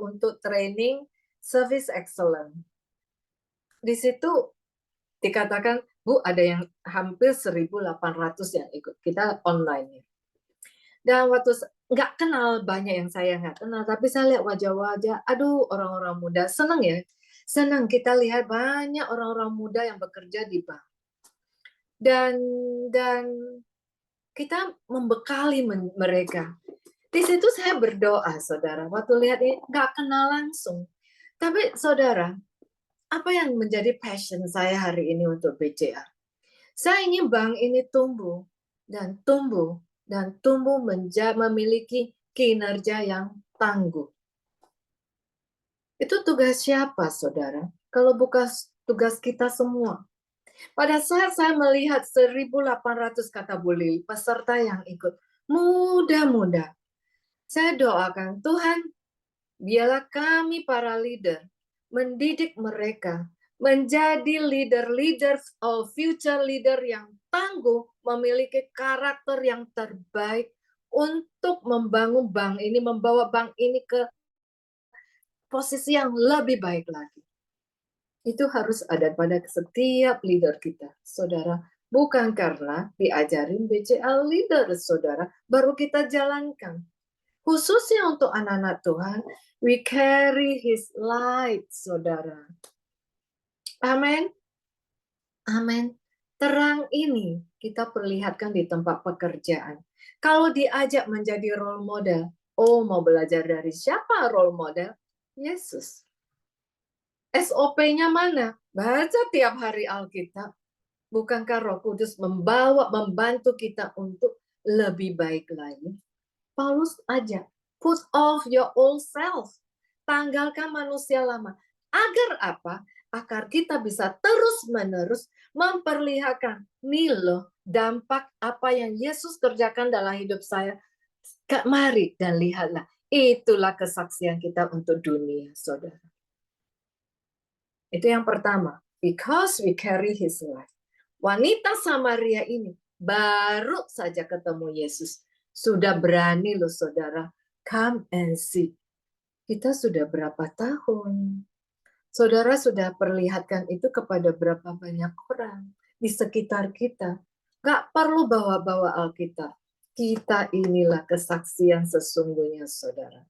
untuk training service excellence. Di situ dikatakan, Bu, ada yang hampir 1.800 yang ikut. Kita online. Dan waktu nggak kenal, banyak yang saya nggak kenal, tapi saya lihat wajah-wajah, aduh, orang-orang muda. Senang ya. Senang kita lihat banyak orang-orang muda yang bekerja di bank. Dan kita membekali mereka. Di situ saya berdoa, saudara. Waktu lihat ini, nggak kenal langsung. Tapi saudara, apa yang menjadi passion saya hari ini untuk BCA? Saya ingin bank ini tumbuh dan tumbuh dan tumbuh memiliki kinerja yang tangguh. Itu tugas siapa, saudara? Kalau bukan tugas kita semua. Pada saat saya melihat 1.800 kata Bu Lili, peserta yang ikut, muda-muda, saya doakan, Tuhan, biarlah kami para leader mendidik mereka menjadi leader future leader yang tangguh, memiliki karakter yang terbaik untuk membangun bank ini, membawa bank ini ke posisi yang lebih baik lagi. Itu harus ada pada setiap leader kita, saudara. Bukan karena diajarin BCA leader, saudara, baru kita jalankan. Khususnya untuk anak-anak Tuhan, we carry His light, saudara. Amin. Amin. Terang ini kita perlihatkan di tempat pekerjaan. Kalau diajak menjadi role model, mau belajar dari siapa role model? Yesus. SOP-nya mana? Baca tiap hari Alkitab. Bukankah Roh Kudus membantu kita untuk lebih baik lagi? Paulus ajak, put off your old self. Tanggalkan manusia lama. Agar apa? Agar kita bisa terus-menerus memperlihatkan, nih loh, dampak apa yang Yesus kerjakan dalam hidup saya. Mari dan lihatlah. Itulah kesaksian kita untuk dunia, saudara. Itu yang pertama. Because we carry His life. Wanita Samaria ini baru saja ketemu Yesus. Sudah berani loh, saudara. Come and see. Kita sudah berapa tahun? Saudara sudah perlihatkan itu kepada berapa banyak orang di sekitar kita. Gak perlu bawa-bawa Alkitab. Kita inilah kesaksian sesungguhnya, saudara.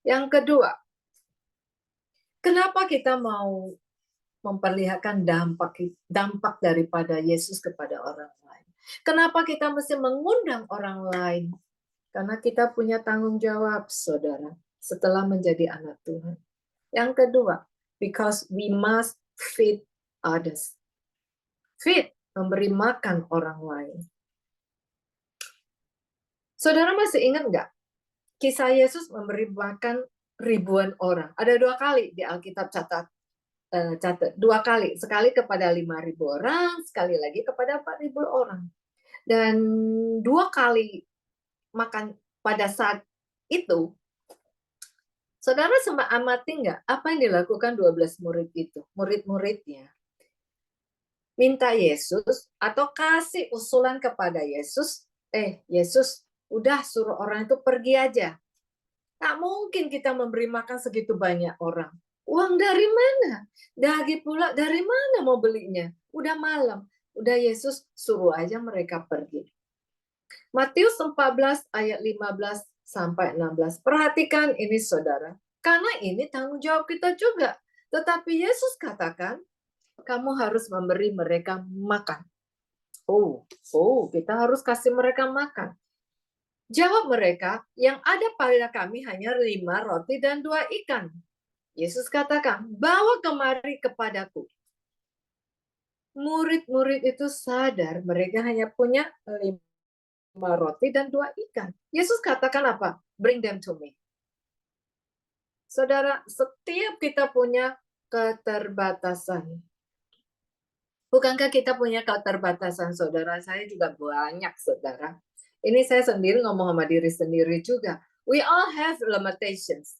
Yang kedua, kenapa kita mau memperlihatkan dampak daripada Yesus kepada orang lain? Kenapa kita mesti mengundang orang lain? Karena kita punya tanggung jawab, saudara, setelah menjadi anak Tuhan. Yang kedua, because we must feed others. Feed, memberi makan orang lain. Saudara masih ingat nggak? Kisah Yesus memberi makan ribuan orang. Ada 2 kali di Alkitab catat 2 kali. Sekali kepada 5.000 orang, sekali lagi kepada 4.000 orang. Dan 2 kali makan pada saat itu, saudara sempat amati nggak apa yang dilakukan 12 murid itu, murid-muridnya? Minta Yesus atau kasih usulan kepada Yesus, Yesus, udah suruh orang itu pergi aja. Tak mungkin kita memberi makan segitu banyak orang. Uang dari mana? Daging pula dari mana mau belinya? Udah malam. Udah Yesus suruh aja mereka pergi. Matius 14 ayat 15 sampai 16. Perhatikan ini, saudara. Karena ini tanggung jawab kita juga. Tetapi Yesus katakan, kamu harus memberi mereka makan. Kita harus kasih mereka makan. Jawab mereka, yang ada pada kami hanya 5 roti dan 2 ikan. Yesus katakan, bawa kemari kepadaku. Murid-murid itu sadar mereka hanya punya 5 roti dan 2 ikan. Yesus katakan apa? Bring them to me. Saudara, setiap kita punya keterbatasan. Bukankah kita punya keterbatasan, saudara? Saya juga banyak, saudara. Ini saya sendiri ngomong sama diri sendiri juga. We all have limitations.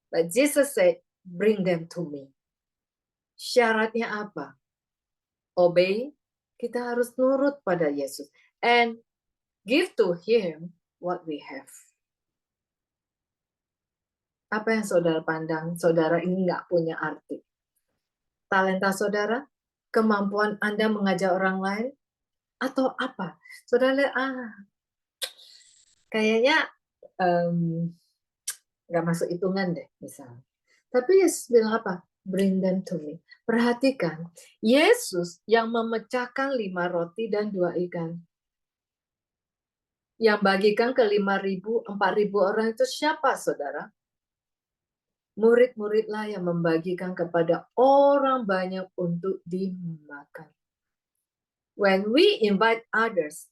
But Jesus said, bring them to me. Syaratnya apa? Obey. Kita harus nurut pada Yesus. and give to him what we have. Apa yang saudara pandang, saudara ini nggak punya arti? Talenta saudara, kemampuan Anda mengajak orang lain, atau apa? Saudara lihat, kayaknya nggak masuk hitungan deh, misalnya. Tapi Yesus bilang apa? Bring them to me. Perhatikan, Yesus yang memecahkan 5 roti dan 2 ikan. Yang bagikan ke 5.000, 4.000 orang itu siapa, saudara? Murid-muridlah yang membagikan kepada orang banyak untuk dimakan. When we invite others,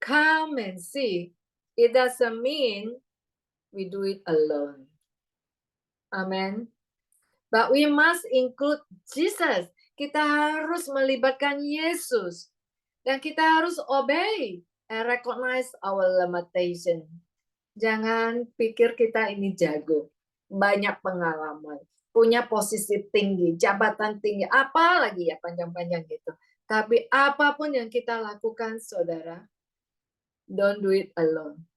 come and see, it doesn't mean we do it alone. Amen. But we must include Jesus. Kita harus melibatkan Yesus. Dan kita harus obey and recognize our limitation. Jangan pikir kita ini jago. Banyak pengalaman, punya posisi tinggi, jabatan tinggi, apalagi ya panjang-panjang gitu. Tapi apapun yang kita lakukan, saudara, don't do it alone.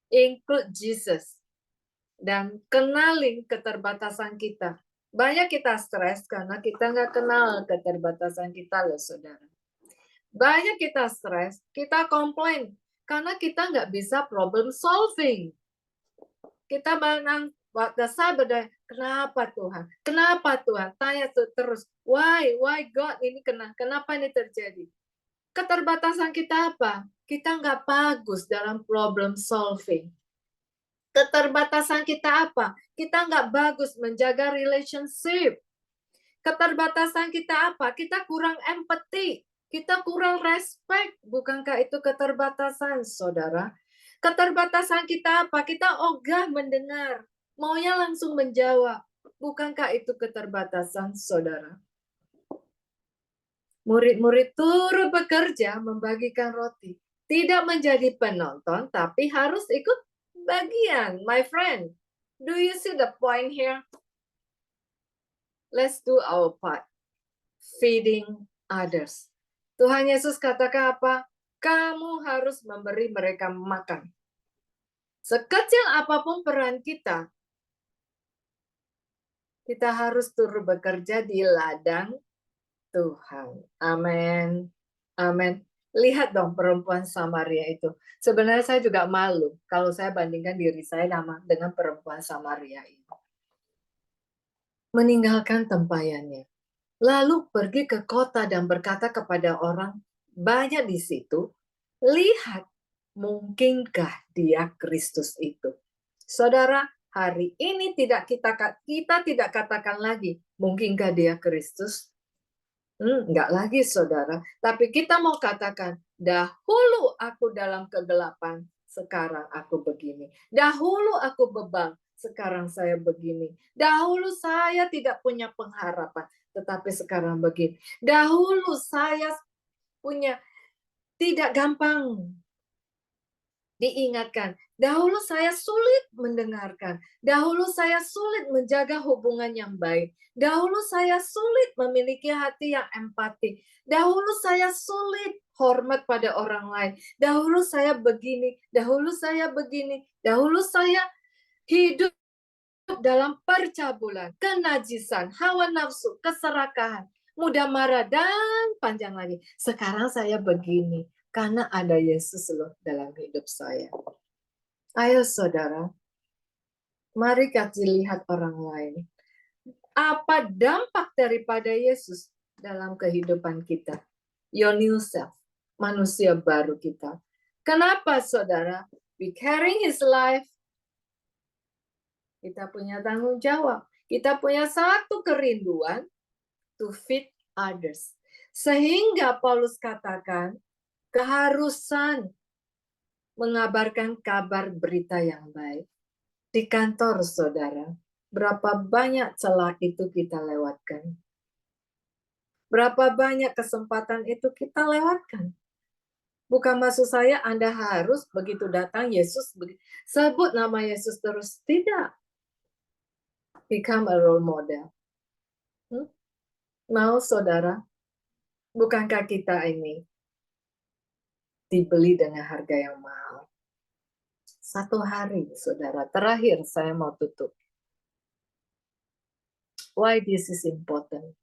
Include Jesus. Dan kenalin keterbatasan kita. Banyak kita stres karena kita nggak kenal keterbatasan kita loh, saudara. Banyak kita stres, kita komplain karena kita nggak bisa problem solving. Kita berdoa, kenapa Tuhan? Kenapa Tuhan? Tanya terus, why God ini kenapa ini terjadi? Keterbatasan kita apa? Kita nggak bagus dalam problem solving. Keterbatasan kita apa? Kita nggak bagus menjaga relationship. Keterbatasan kita apa? Kita kurang empati. Kita kurang respect. Bukankah itu keterbatasan, saudara? Keterbatasan kita apa? Kita ogah mendengar. Maunya langsung menjawab. Bukankah itu keterbatasan, saudara? Murid-murid turut bekerja membagikan roti. Tidak menjadi penonton, tapi harus ikut bagian. My friend, do you see the point here? Let's do our part. Feeding others. Tuhan Yesus katakan apa? Kamu harus memberi mereka makan. Sekecil apapun peran kita, kita harus turut bekerja di ladang Tuhan. Amin. Amin. Lihat dong perempuan Samaria itu. Sebenarnya saya juga malu kalau saya bandingkan diri saya dengan perempuan Samaria itu. Meninggalkan tempayannya. Lalu pergi ke kota dan berkata kepada orang banyak di situ, lihat, mungkinkah dia Kristus itu? Saudara, hari ini kita tidak katakan lagi, mungkinkah dia Kristus? Enggak lagi, saudara. Tapi kita mau katakan, dahulu aku dalam kegelapan, sekarang aku begini. Dahulu aku bebal, sekarang saya begini. Dahulu saya tidak punya pengharapan, tetapi sekarang begini. Dahulu saya tidak gampang diingatkan. Dahulu saya sulit mendengarkan. Dahulu saya sulit menjaga hubungan yang baik. Dahulu saya sulit memiliki hati yang empati. Dahulu saya sulit hormat pada orang lain. Dahulu saya begini. Dahulu saya begini. Dahulu saya hidup dalam percabulan, kenajisan, hawa nafsu, keserakahan, mudah marah, dan panjang lagi. Sekarang saya begini. Karena ada Yesus loh dalam hidup saya. Ayo saudara, mari kita lihat orang lain. Apa dampak daripada Yesus dalam kehidupan kita? Your new self, manusia baru kita. Kenapa saudara? We carrying his life. Kita punya tanggung jawab. Kita punya satu kerinduan to feed others. Sehingga Paulus katakan, keharusan mengabarkan kabar berita yang baik. Di kantor, saudara, berapa banyak celah itu kita lewatkan. Berapa banyak kesempatan itu kita lewatkan. Bukan maksud saya Anda harus begitu datang Yesus, sebut nama Yesus terus. Tidak. Become a role model. Mau, saudara? Bukankah kita ini dibeli dengan harga yang mahal. Satu hari, saudara, terakhir saya mau tutup. Why this is important?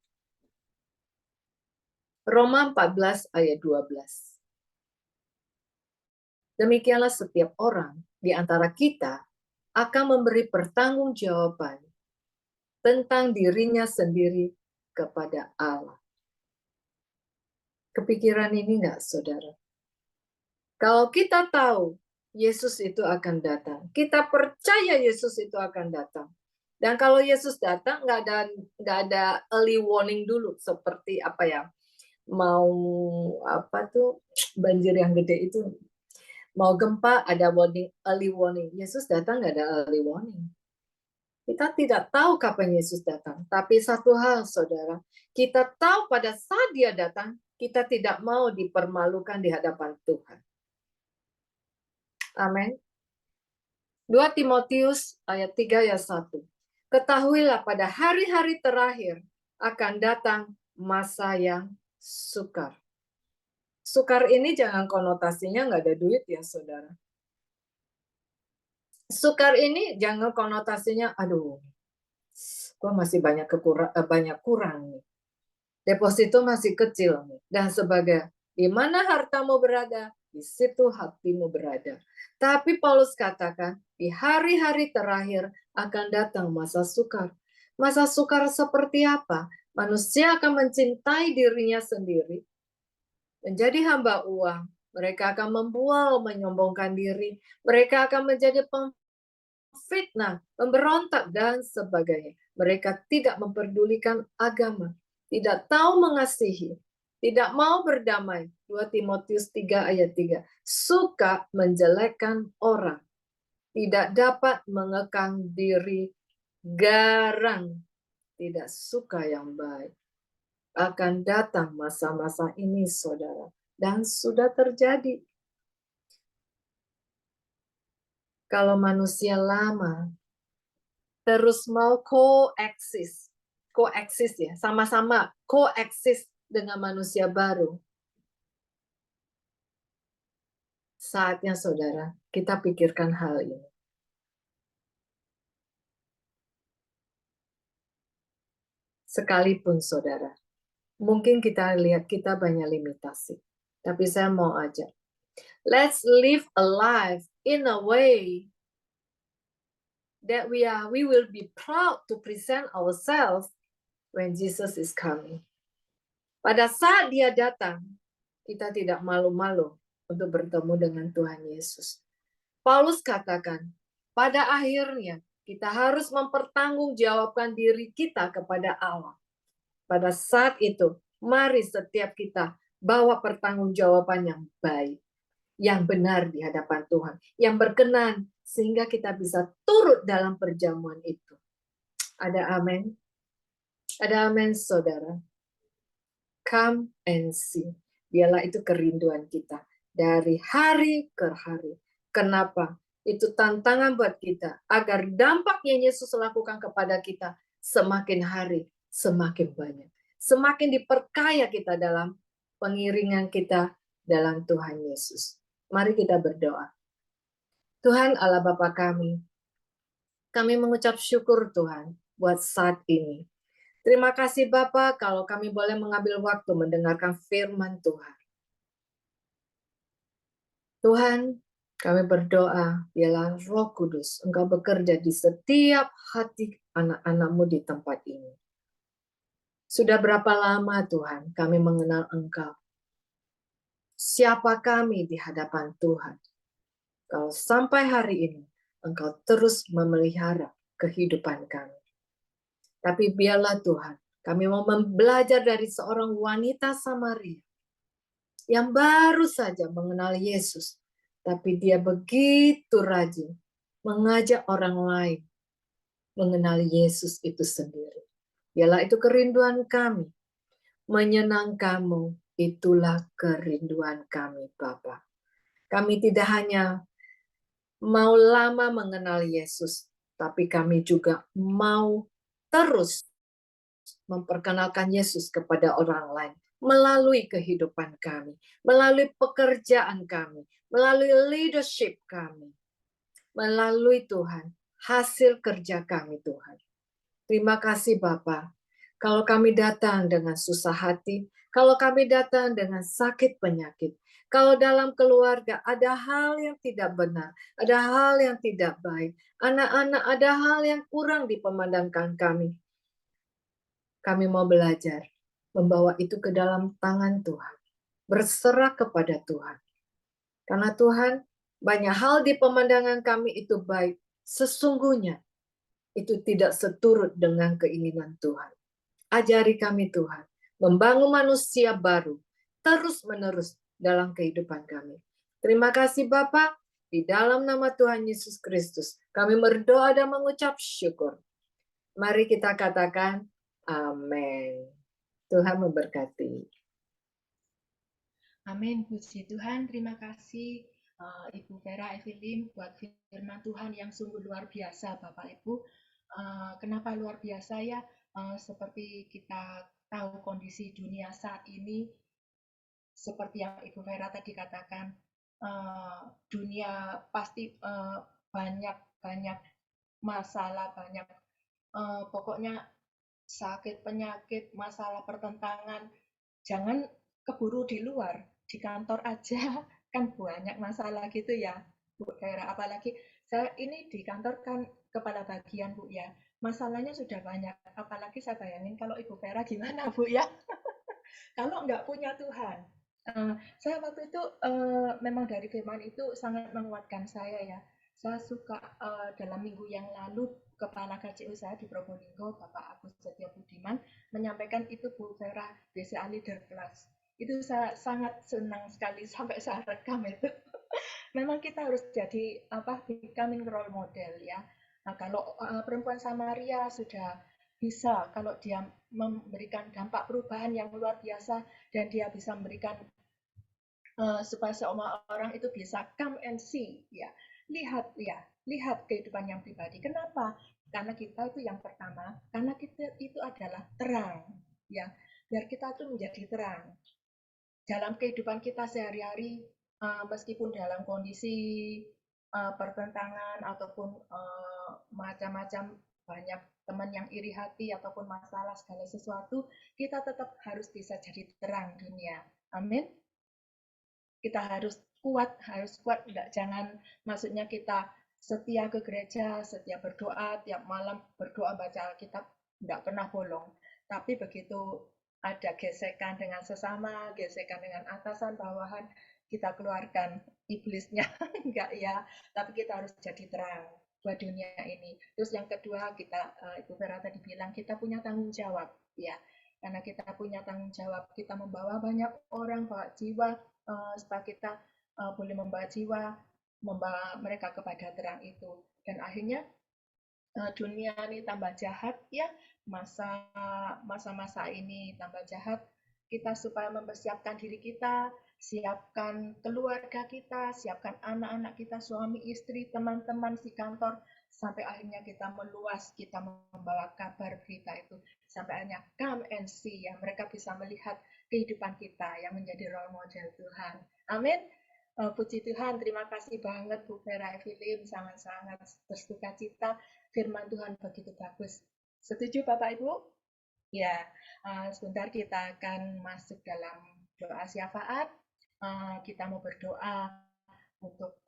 Roma 14 ayat 12. Demikianlah setiap orang di antara kita akan memberi pertanggungjawaban tentang dirinya sendiri kepada Allah. Kepikiran ini enggak, saudara? Kalau kita tahu Yesus itu akan datang, kita percaya Yesus itu akan datang. Dan kalau Yesus datang, nggak ada early warning dulu, seperti apa ya? Mau apa tuh banjir yang gede itu, mau gempa ada early warning. Yesus datang nggak ada early warning. Kita tidak tahu kapan Yesus datang, tapi satu hal, saudara, kita tahu pada saat Dia datang, kita tidak mau dipermalukan di hadapan Tuhan. Amin. 2 Timotius ayat 3 ayat 1. Ketahuilah pada hari-hari terakhir akan datang masa yang sukar. Sukar ini jangan konotasinya nggak ada duit ya, saudara. Sukar ini jangan konotasinya, aduh, gua masih banyak kurang nih. Deposito masih kecil nih, dan sebagainya. Di mana hartamu berada, di situ hatimu berada. Tapi Paulus katakan, di hari-hari terakhir akan datang masa sukar. Masa sukar seperti apa? Manusia akan mencintai dirinya sendiri, menjadi hamba uang. Mereka akan membual, menyombongkan diri. Mereka akan menjadi pemfitnah, pemberontak, dan sebagainya. Mereka tidak memperdulikan agama, tidak tahu mengasihi, tidak mau berdamai. 2 Timotius 3 ayat 3. Suka menjelekkan orang, tidak dapat mengekang diri, garang, tidak suka yang baik. Akan datang masa-masa ini, saudara, dan sudah terjadi. Kalau manusia lama terus mau koeksis ya, sama-sama koeksis dengan manusia baru. Saatnya, saudara, kita pikirkan hal ini. Sekalipun, saudara, mungkin kita lihat kita banyak limitasi. Tapi saya mau ajak, let's live a life in a way that we will be proud to present ourselves when Jesus is coming. Pada saat Dia datang, kita tidak malu-malu untuk bertemu dengan Tuhan Yesus. Paulus katakan, pada akhirnya kita harus mempertanggungjawabkan diri kita kepada Allah. Pada saat itu, mari setiap kita bawa pertanggungjawaban yang baik, yang benar di hadapan Tuhan, yang berkenan, sehingga kita bisa turut dalam perjamuan itu. Ada amin? Ada amin, saudara? Come and see. Biarlah itu kerinduan kita dari hari ke hari. Kenapa? Itu tantangan buat kita, agar dampak yang Yesus lakukan kepada kita semakin hari semakin banyak. Semakin diperkaya kita dalam pengiringan kita dalam Tuhan Yesus. Mari kita berdoa. Tuhan Allah Bapa kami mengucap syukur Tuhan buat saat ini. Terima kasih Bapa kalau kami boleh mengambil waktu mendengarkan firman Tuhan. Tuhan, kami berdoa, biarlah Roh Kudus Engkau bekerja di setiap hati anak-anak-Mu di tempat ini. Sudah berapa lama Tuhan kami mengenal Engkau? Siapa kami di hadapan Tuhan? Kalau sampai hari ini Engkau terus memelihara kehidupan kami. Tapi biarlah Tuhan, kami mau belajar dari seorang wanita Samaria yang baru saja mengenal Yesus, tapi dia begitu rajin mengajak orang lain mengenal Yesus itu sendiri. Biarlah itu kerinduan kami. Menyenangkanmu, itulah kerinduan kami, Bapa. Kami tidak hanya mau lama mengenal Yesus, tapi kami juga mau terus memperkenalkan Yesus kepada orang lain melalui kehidupan kami, melalui pekerjaan kami, melalui leadership kami, melalui Tuhan, hasil kerja kami Tuhan. Terima kasih Bapa. Kalau kami datang dengan susah hati, kalau kami datang dengan sakit penyakit, kalau dalam keluarga ada hal yang tidak benar, ada hal yang tidak baik, anak-anak ada hal yang kurang dipemandangkan kami mau belajar membawa itu ke dalam tangan Tuhan, berserah kepada Tuhan. Karena Tuhan, banyak hal di pemandangan kami itu baik, sesungguhnya itu tidak seturut dengan keinginan Tuhan. Ajari kami Tuhan, membangun manusia baru, terus-menerus dalam kehidupan kami. Terima kasih Bapa, di dalam nama Tuhan Yesus Kristus, kami berdoa dan mengucap syukur. Mari kita katakan, amin. Tuhan memberkati. Amin, puji Tuhan. Terima kasih Ibu Vera Evelyn buat firman Tuhan yang sungguh luar biasa, Bapak Ibu. Kenapa luar biasa ya? Seperti kita tahu kondisi dunia saat ini, seperti yang Ibu Vera tadi katakan, dunia pasti banyak masalah, banyak pokoknya sakit, penyakit, masalah pertentangan. Jangan keburu di luar, di kantor aja kan banyak masalah gitu ya, Bu Vera. Apalagi saya ini di kantor kan kepala bagian, Bu ya. Masalahnya sudah banyak. Apalagi saya bayangin kalau Ibu Vera gimana, Bu ya. Kalau nggak punya Tuhan. Saya waktu itu memang dari firman itu sangat menguatkan saya ya. Saya suka dalam minggu yang lalu Kepala KCU saya di Probolinggo, Bapak Agus Setia Budiman, menyampaikan itu Bu Vera, BCA Leader Plus. Itu saya sangat senang sekali sampai saya rekam itu. Memang kita harus jadi becoming role model ya. Nah, kalau perempuan Samaria sudah bisa, kalau dia memberikan dampak perubahan yang luar biasa dan dia bisa memberikan supaya semua orang itu bisa come and see ya, lihat kehidupan yang pribadi. Kenapa? Karena kita itu yang pertama, karena kita itu adalah terang ya, biar kita itu menjadi terang dalam kehidupan kita sehari-hari, meskipun dalam kondisi pertentangan ataupun macam-macam banyak teman yang iri hati ataupun masalah segala sesuatu, kita tetap harus bisa jadi terang dunia. Amin. Kita harus kuat, jangan maksudnya kita setia ke gereja, setia berdoa, tiap malam berdoa baca Alkitab, tidak pernah bolong. Tapi begitu ada gesekan dengan sesama, gesekan dengan atasan, bawahan, kita keluarkan iblisnya, enggak ya, tapi kita harus jadi terang buat dunia ini. Terus yang kedua, kita Ibu Vera tadi bilang kita punya tanggung jawab, ya, karena kita punya tanggung jawab, kita membawa banyak orang, bawa jiwa, supaya kita boleh membawa jiwa, membawa mereka kepada terang itu. Dan akhirnya dunia ini tambah jahat ya, masa-masa ini tambah jahat. Kita supaya mempersiapkan diri kita, siapkan keluarga kita, siapkan anak-anak kita, suami, istri, teman-teman di kantor, sampai akhirnya kita meluas, kita membawa kabar berita itu, sampai akhirnya come and see ya, mereka bisa melihat kehidupan kita yang menjadi role model Tuhan. Amin. Puji Tuhan, terima kasih banget Bu Vera Evelyn, sangat-sangat bersuka cita, firman Tuhan begitu bagus. Setuju Bapak Ibu? Ya, sebentar kita akan masuk dalam doa syafaat. Kita mau berdoa untuk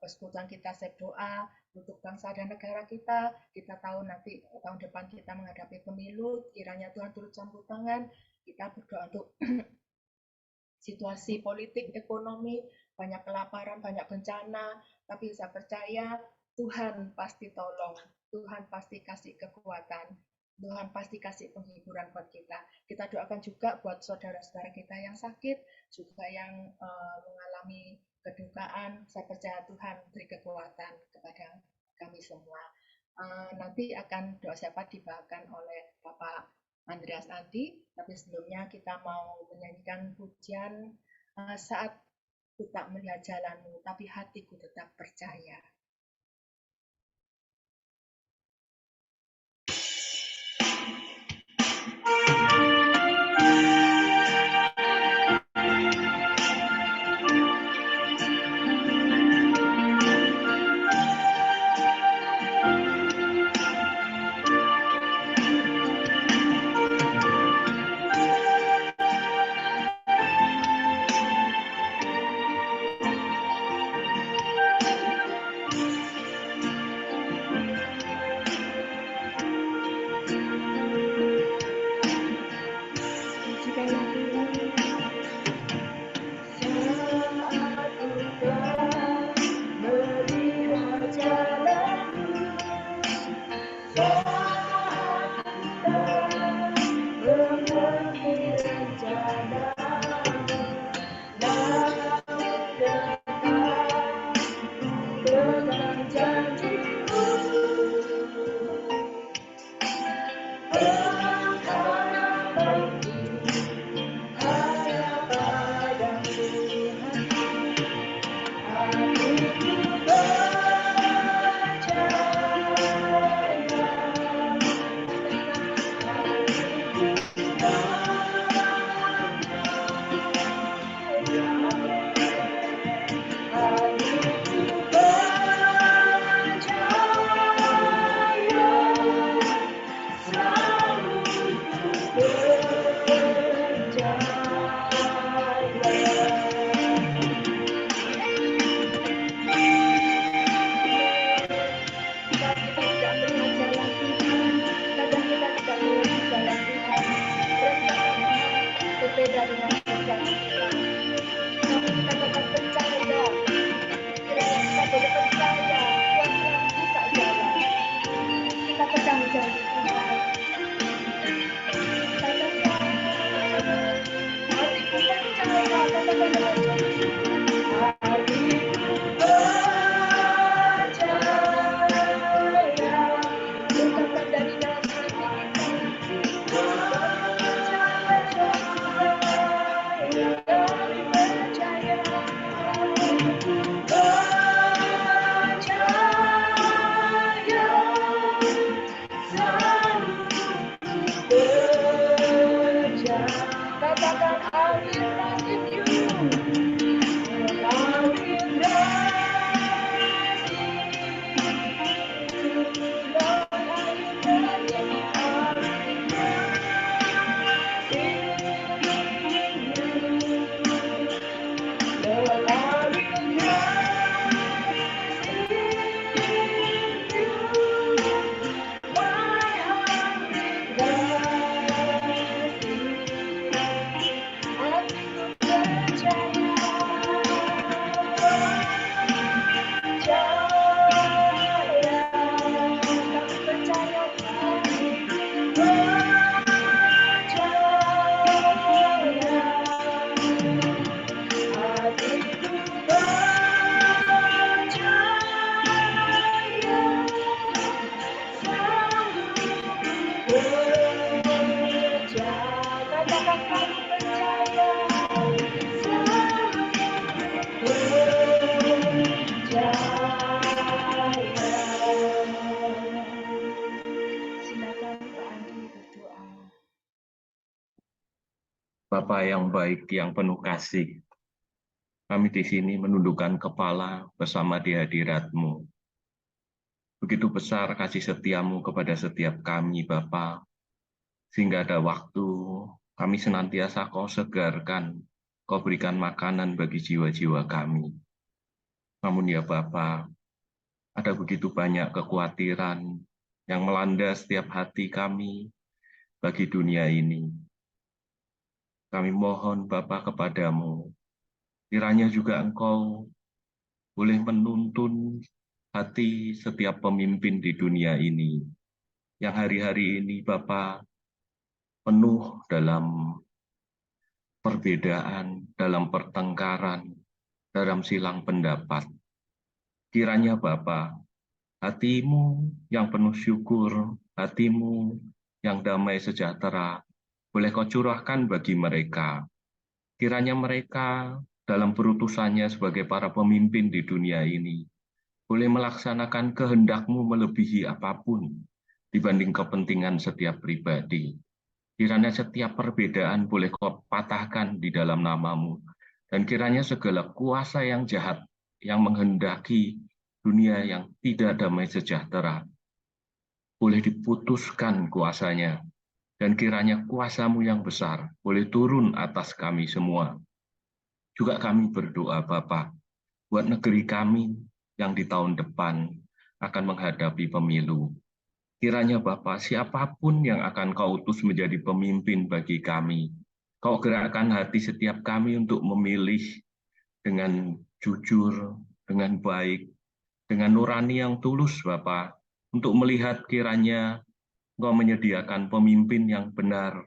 persekutuan kita, save doa untuk bangsa dan negara kita. Kita tahu nanti tahun depan kita menghadapi pemilu, kiranya Tuhan turut campur tangan. Kita berdoa untuk situasi politik, ekonomi, banyak kelaparan, banyak bencana, tapi saya percaya Tuhan pasti tolong, Tuhan pasti kasih kekuatan, Tuhan pasti kasih penghiburan buat kita. Kita doakan juga buat saudara-saudara kita yang sakit, juga yang mengalami kedukaan. Saya percaya Tuhan beri kekuatan kepada kami semua. Nanti akan doa syafaat dibawakan oleh Bapak Andreas Andi, tapi sebelumnya kita mau menyanyikan pujian saat ku tak melihat jalanmu, tapi hatiku tetap percaya. Berbeda dengan kerjaan kita, tapi kita tetap percaya. Kiranya kita boleh percaya Tuhan telah buka jalan. Kita pegang janji Tuhan. Katakan, hatiku percaya, katakan dengan janji. Hatiku percaya, ungkapkan dari dalam hati kita. Katakan, I will trust in you. And I will trust in you. Lord, I will trust in you. Lord, I will trust in you. My heart will trust in you. Hatiku percaya, kami percaya hatiku katakan kami percaya, silakan Pak Andi berdoa. Bapa yang baik, yang penuh kasih, kami di sini menundukkan kepala bersama di hadirat-Mu. Begitu besar kasih setiamu kepada setiap kami, Bapa, sehingga ada waktu kami senantiasa Kau segarkan, Kau berikan makanan bagi jiwa-jiwa kami. Namun ya Bapa, ada begitu banyak kekhawatiran yang melanda setiap hati kami bagi dunia ini. Kami mohon Bapa kepadamu, kiranya juga Engkau boleh menuntun hati setiap pemimpin di dunia ini, yang hari-hari ini Bapa penuh dalam perbedaan, dalam pertengkaran, dalam silang pendapat. Kiranya Bapa, hatimu yang penuh syukur, hatimu yang damai sejahtera, boleh Kau curahkan bagi mereka. Kiranya mereka dalam perutusannya sebagai para pemimpin di dunia ini, boleh melaksanakan kehendak-Mu melebihi apapun dibanding kepentingan setiap pribadi. Kiranya setiap perbedaan boleh Kau patahkan di dalam nama-Mu. Dan kiranya segala kuasa yang jahat, yang menghendaki dunia yang tidak damai sejahtera, boleh diputuskan kuasanya. Dan kiranya kuasa-Mu yang besar boleh turun atas kami semua. Juga kami berdoa Bapa, buat negeri kami yang di tahun depan akan menghadapi pemilu. Kiranya Bapa, siapapun yang akan Kau utus menjadi pemimpin bagi kami, Kau gerakkan hati setiap kami untuk memilih dengan jujur, dengan baik, dengan nurani yang tulus Bapa, untuk melihat kiranya Engkau menyediakan pemimpin yang benar,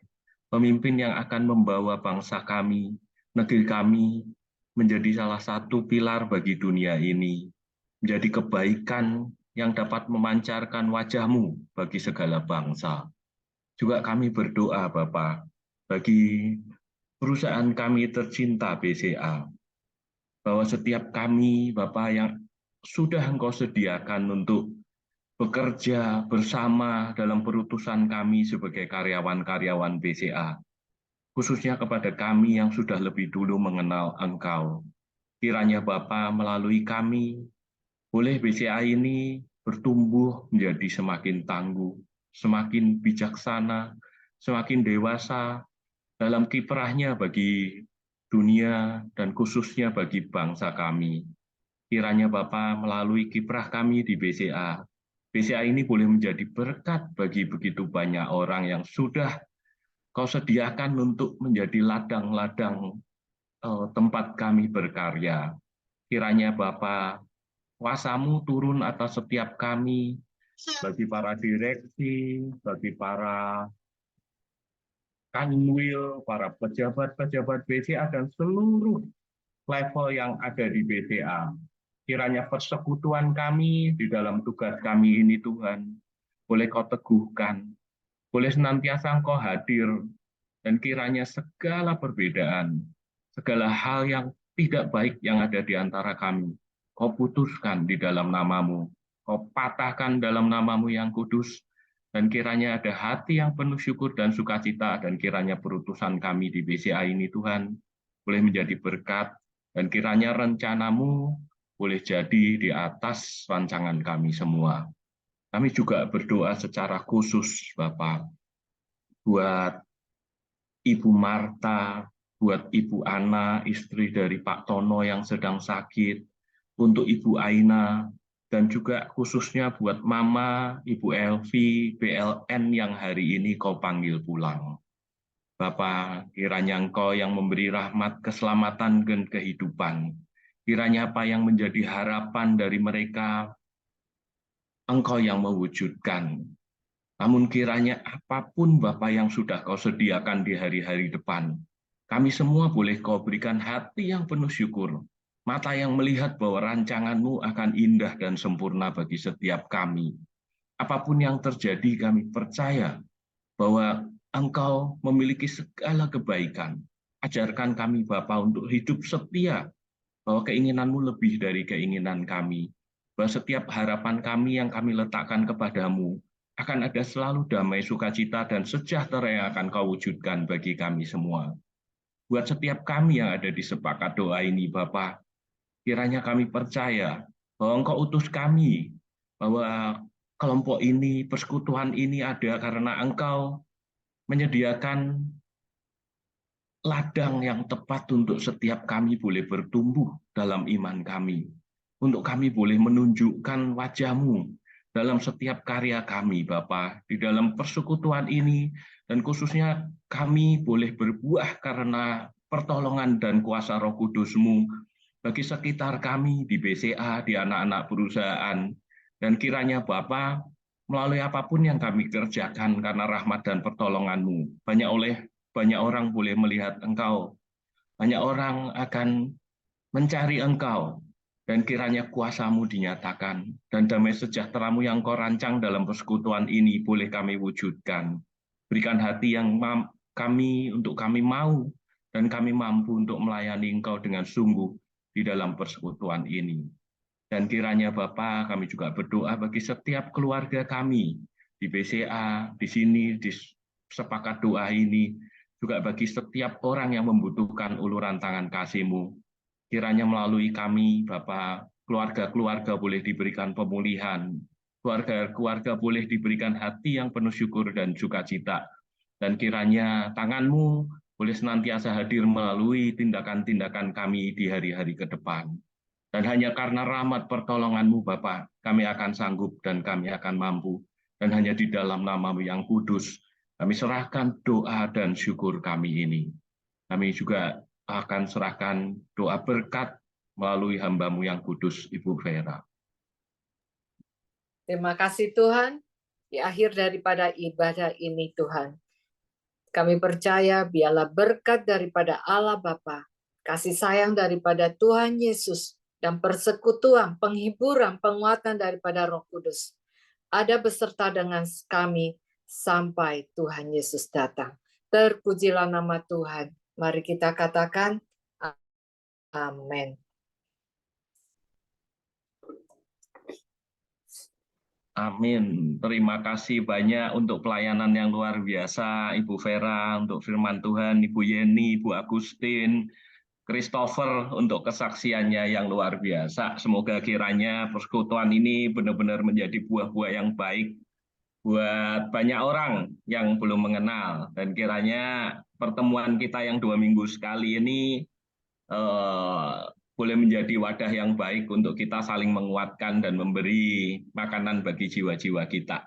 pemimpin yang akan membawa bangsa kami, negeri kami, menjadi salah satu pilar bagi dunia ini, menjadi kebaikan yang dapat memancarkan wajah-Mu bagi segala bangsa. Juga kami berdoa, Bapa, bagi perusahaan kami tercinta BCA, bahwa setiap kami, Bapak, yang sudah Engkau sediakan untuk bekerja bersama dalam perutusan kami sebagai karyawan-karyawan BCA, khususnya kepada kami yang sudah lebih dulu mengenal Engkau. Kiranya Bapa melalui kami, boleh BCA ini bertumbuh menjadi semakin tangguh, semakin bijaksana, semakin dewasa dalam kiprahnya bagi dunia dan khususnya bagi bangsa kami. Kiranya Bapa melalui kiprah kami di BCA ini boleh menjadi berkat bagi begitu banyak orang yang sudah Kau sediakan untuk menjadi ladang-ladang tempat kami berkarya. Kiranya Bapa, kuasa-Mu turun atas setiap kami, bagi para direksi, bagi para kanwil, para pejabat-pejabat BCA, dan seluruh level yang ada di BCA. Kiranya persekutuan kami di dalam tugas kami ini, Tuhan, boleh Kau teguhkan, boleh senantiasa Engkau hadir, dan kiranya segala perbedaan, segala hal yang tidak baik yang ada di antara kami, Kau putuskan di dalam nama-Mu, Kau patahkan dalam nama-Mu yang kudus, dan kiranya ada hati yang penuh syukur dan sukacita, dan kiranya perutusan kami di BCA ini, Tuhan, boleh menjadi berkat, dan kiranya rencana-Mu boleh jadi di atas rancangan kami semua. Kami juga berdoa secara khusus, Bapak, buat Ibu Marta, buat Ibu Ana, istri dari Pak Tono yang sedang sakit, untuk Ibu Aina, dan juga khususnya buat Mama, Ibu Elvi, BLN yang hari ini Kau panggil pulang. Bapak, kiranya Engkau yang memberi rahmat, keselamatan, dan kehidupan. Kiranya apa yang menjadi harapan dari mereka, Engkau yang mewujudkan. Namun kiranya apapun Bapa yang sudah Kau sediakan di hari-hari depan, kami semua boleh Kau berikan hati yang penuh syukur, mata yang melihat bahwa rancangan-Mu akan indah dan sempurna bagi setiap kami. Apapun yang terjadi, kami percaya bahwa Engkau memiliki segala kebaikan. Ajarkan kami Bapa untuk hidup setia, bahwa keinginan-Mu lebih dari keinginan kami, bahwa setiap harapan kami yang kami letakkan kepadamu, akan ada selalu damai, sukacita, dan sejahtera yang akan Kau wujudkan bagi kami semua. Buat setiap kami yang ada di sepakat doa ini, Bapa, kiranya kami percaya bahwa Engkau utus kami, bahwa kelompok ini, persekutuan ini ada karena Engkau menyediakan ladang yang tepat untuk setiap kami boleh bertumbuh dalam iman kami. Untuk kami boleh menunjukkan wajah-Mu dalam setiap karya kami, Bapa, di dalam persekutuan ini, dan khususnya kami boleh berbuah karena pertolongan dan kuasa Roh Kudus-Mu bagi sekitar kami di BCA, di anak-anak perusahaan, dan kiranya Bapa, melalui apapun yang kami kerjakan karena rahmat dan pertolongan-Mu, banyak orang boleh melihat Engkau, banyak orang akan mencari Engkau, dan kiranya kuasa-Mu dinyatakan, dan damai sejahtera-Mu yang Kau rancang dalam persekutuan ini boleh kami wujudkan. Berikan hati yang untuk kami mau, dan kami mampu untuk melayani Engkau dengan sungguh di dalam persekutuan ini. Dan kiranya Bapa, kami juga berdoa bagi setiap keluarga kami di BCA, di sini, di sepakat doa ini, juga bagi setiap orang yang membutuhkan uluran tangan kasih-Mu. Kiranya melalui kami, Bapak, keluarga-keluarga boleh diberikan pemulihan, keluarga-keluarga boleh diberikan hati yang penuh syukur dan sukacita, dan kiranya tangan-Mu boleh senantiasa hadir melalui tindakan-tindakan kami di hari-hari ke depan. Dan hanya karena rahmat pertolongan-Mu, Bapak, kami akan sanggup dan kami akan mampu, dan hanya di dalam nama-Mu yang kudus, kami serahkan doa dan syukur kami ini. Kami juga akan serahkan doa berkat melalui hamba-Mu yang kudus, Ibu Vera. Terima kasih Tuhan. Di akhir daripada ibadah ini Tuhan, kami percaya biarlah berkat daripada Allah Bapa, kasih sayang daripada Tuhan Yesus, dan persekutuan, penghiburan, penguatan daripada Roh Kudus ada beserta dengan kami sampai Tuhan Yesus datang. Terpujilah nama Tuhan. Mari kita katakan amin. Amin. Terima kasih banyak untuk pelayanan yang luar biasa, Ibu Vera, untuk firman Tuhan, Ibu Yeni, Ibu Agustin, Christopher, untuk kesaksiannya yang luar biasa. Semoga kiranya persekutuan ini benar-benar menjadi buah-buah yang baik buat banyak orang yang belum mengenal. Dan kiranya pertemuan kita yang 2 minggu sekali ini boleh menjadi wadah yang baik untuk kita saling menguatkan dan memberi makanan bagi jiwa-jiwa kita.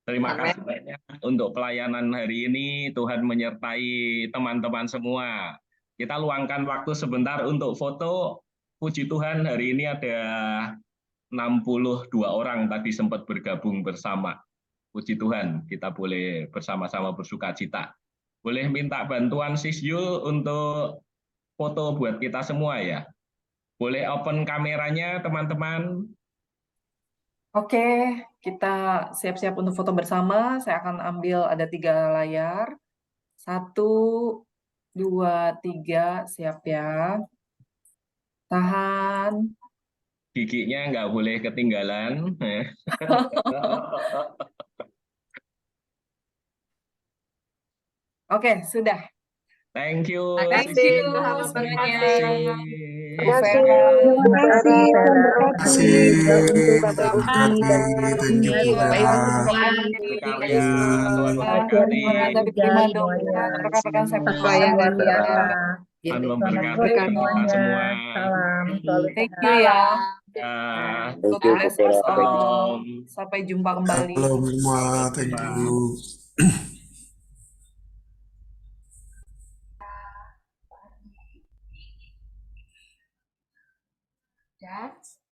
Terima kasih banyak untuk pelayanan hari ini. Tuhan menyertai teman-teman semua. Kita luangkan waktu sebentar untuk foto. Puji Tuhan hari ini ada 62 orang tadi sempat bergabung bersama. Puji Tuhan, kita boleh bersama-sama bersuka cita. Boleh minta bantuan Sis Yul untuk foto buat kita semua ya. Boleh open kameranya teman-teman. Oke, kita siap-siap untuk foto bersama. Saya akan ambil ada 3 layar. 1, 2, 3, siap ya. Tahan. Giginya nggak boleh ketinggalan. Oke, sudah. Thank you. Terima kasih, Tuhan memberkati. Bu Vera. Terima kasih, Tuhan Terima berkati kasih juga untuk Bapak Ibu Ibu dan thank you Bu Bapak Ibu Vera. semua. Sekalian, Tuhan memberkati. Rekan dari prima dona, rekan-rekan saya apa yang luar biasa. Tuhan Gitu. memberkati kita semua. Salam, selalu Thank you ya. Ya, God Thank you, bless Bu Vera. us all. Shalom. Sampai jumpa kembali. Salam semua, thank you.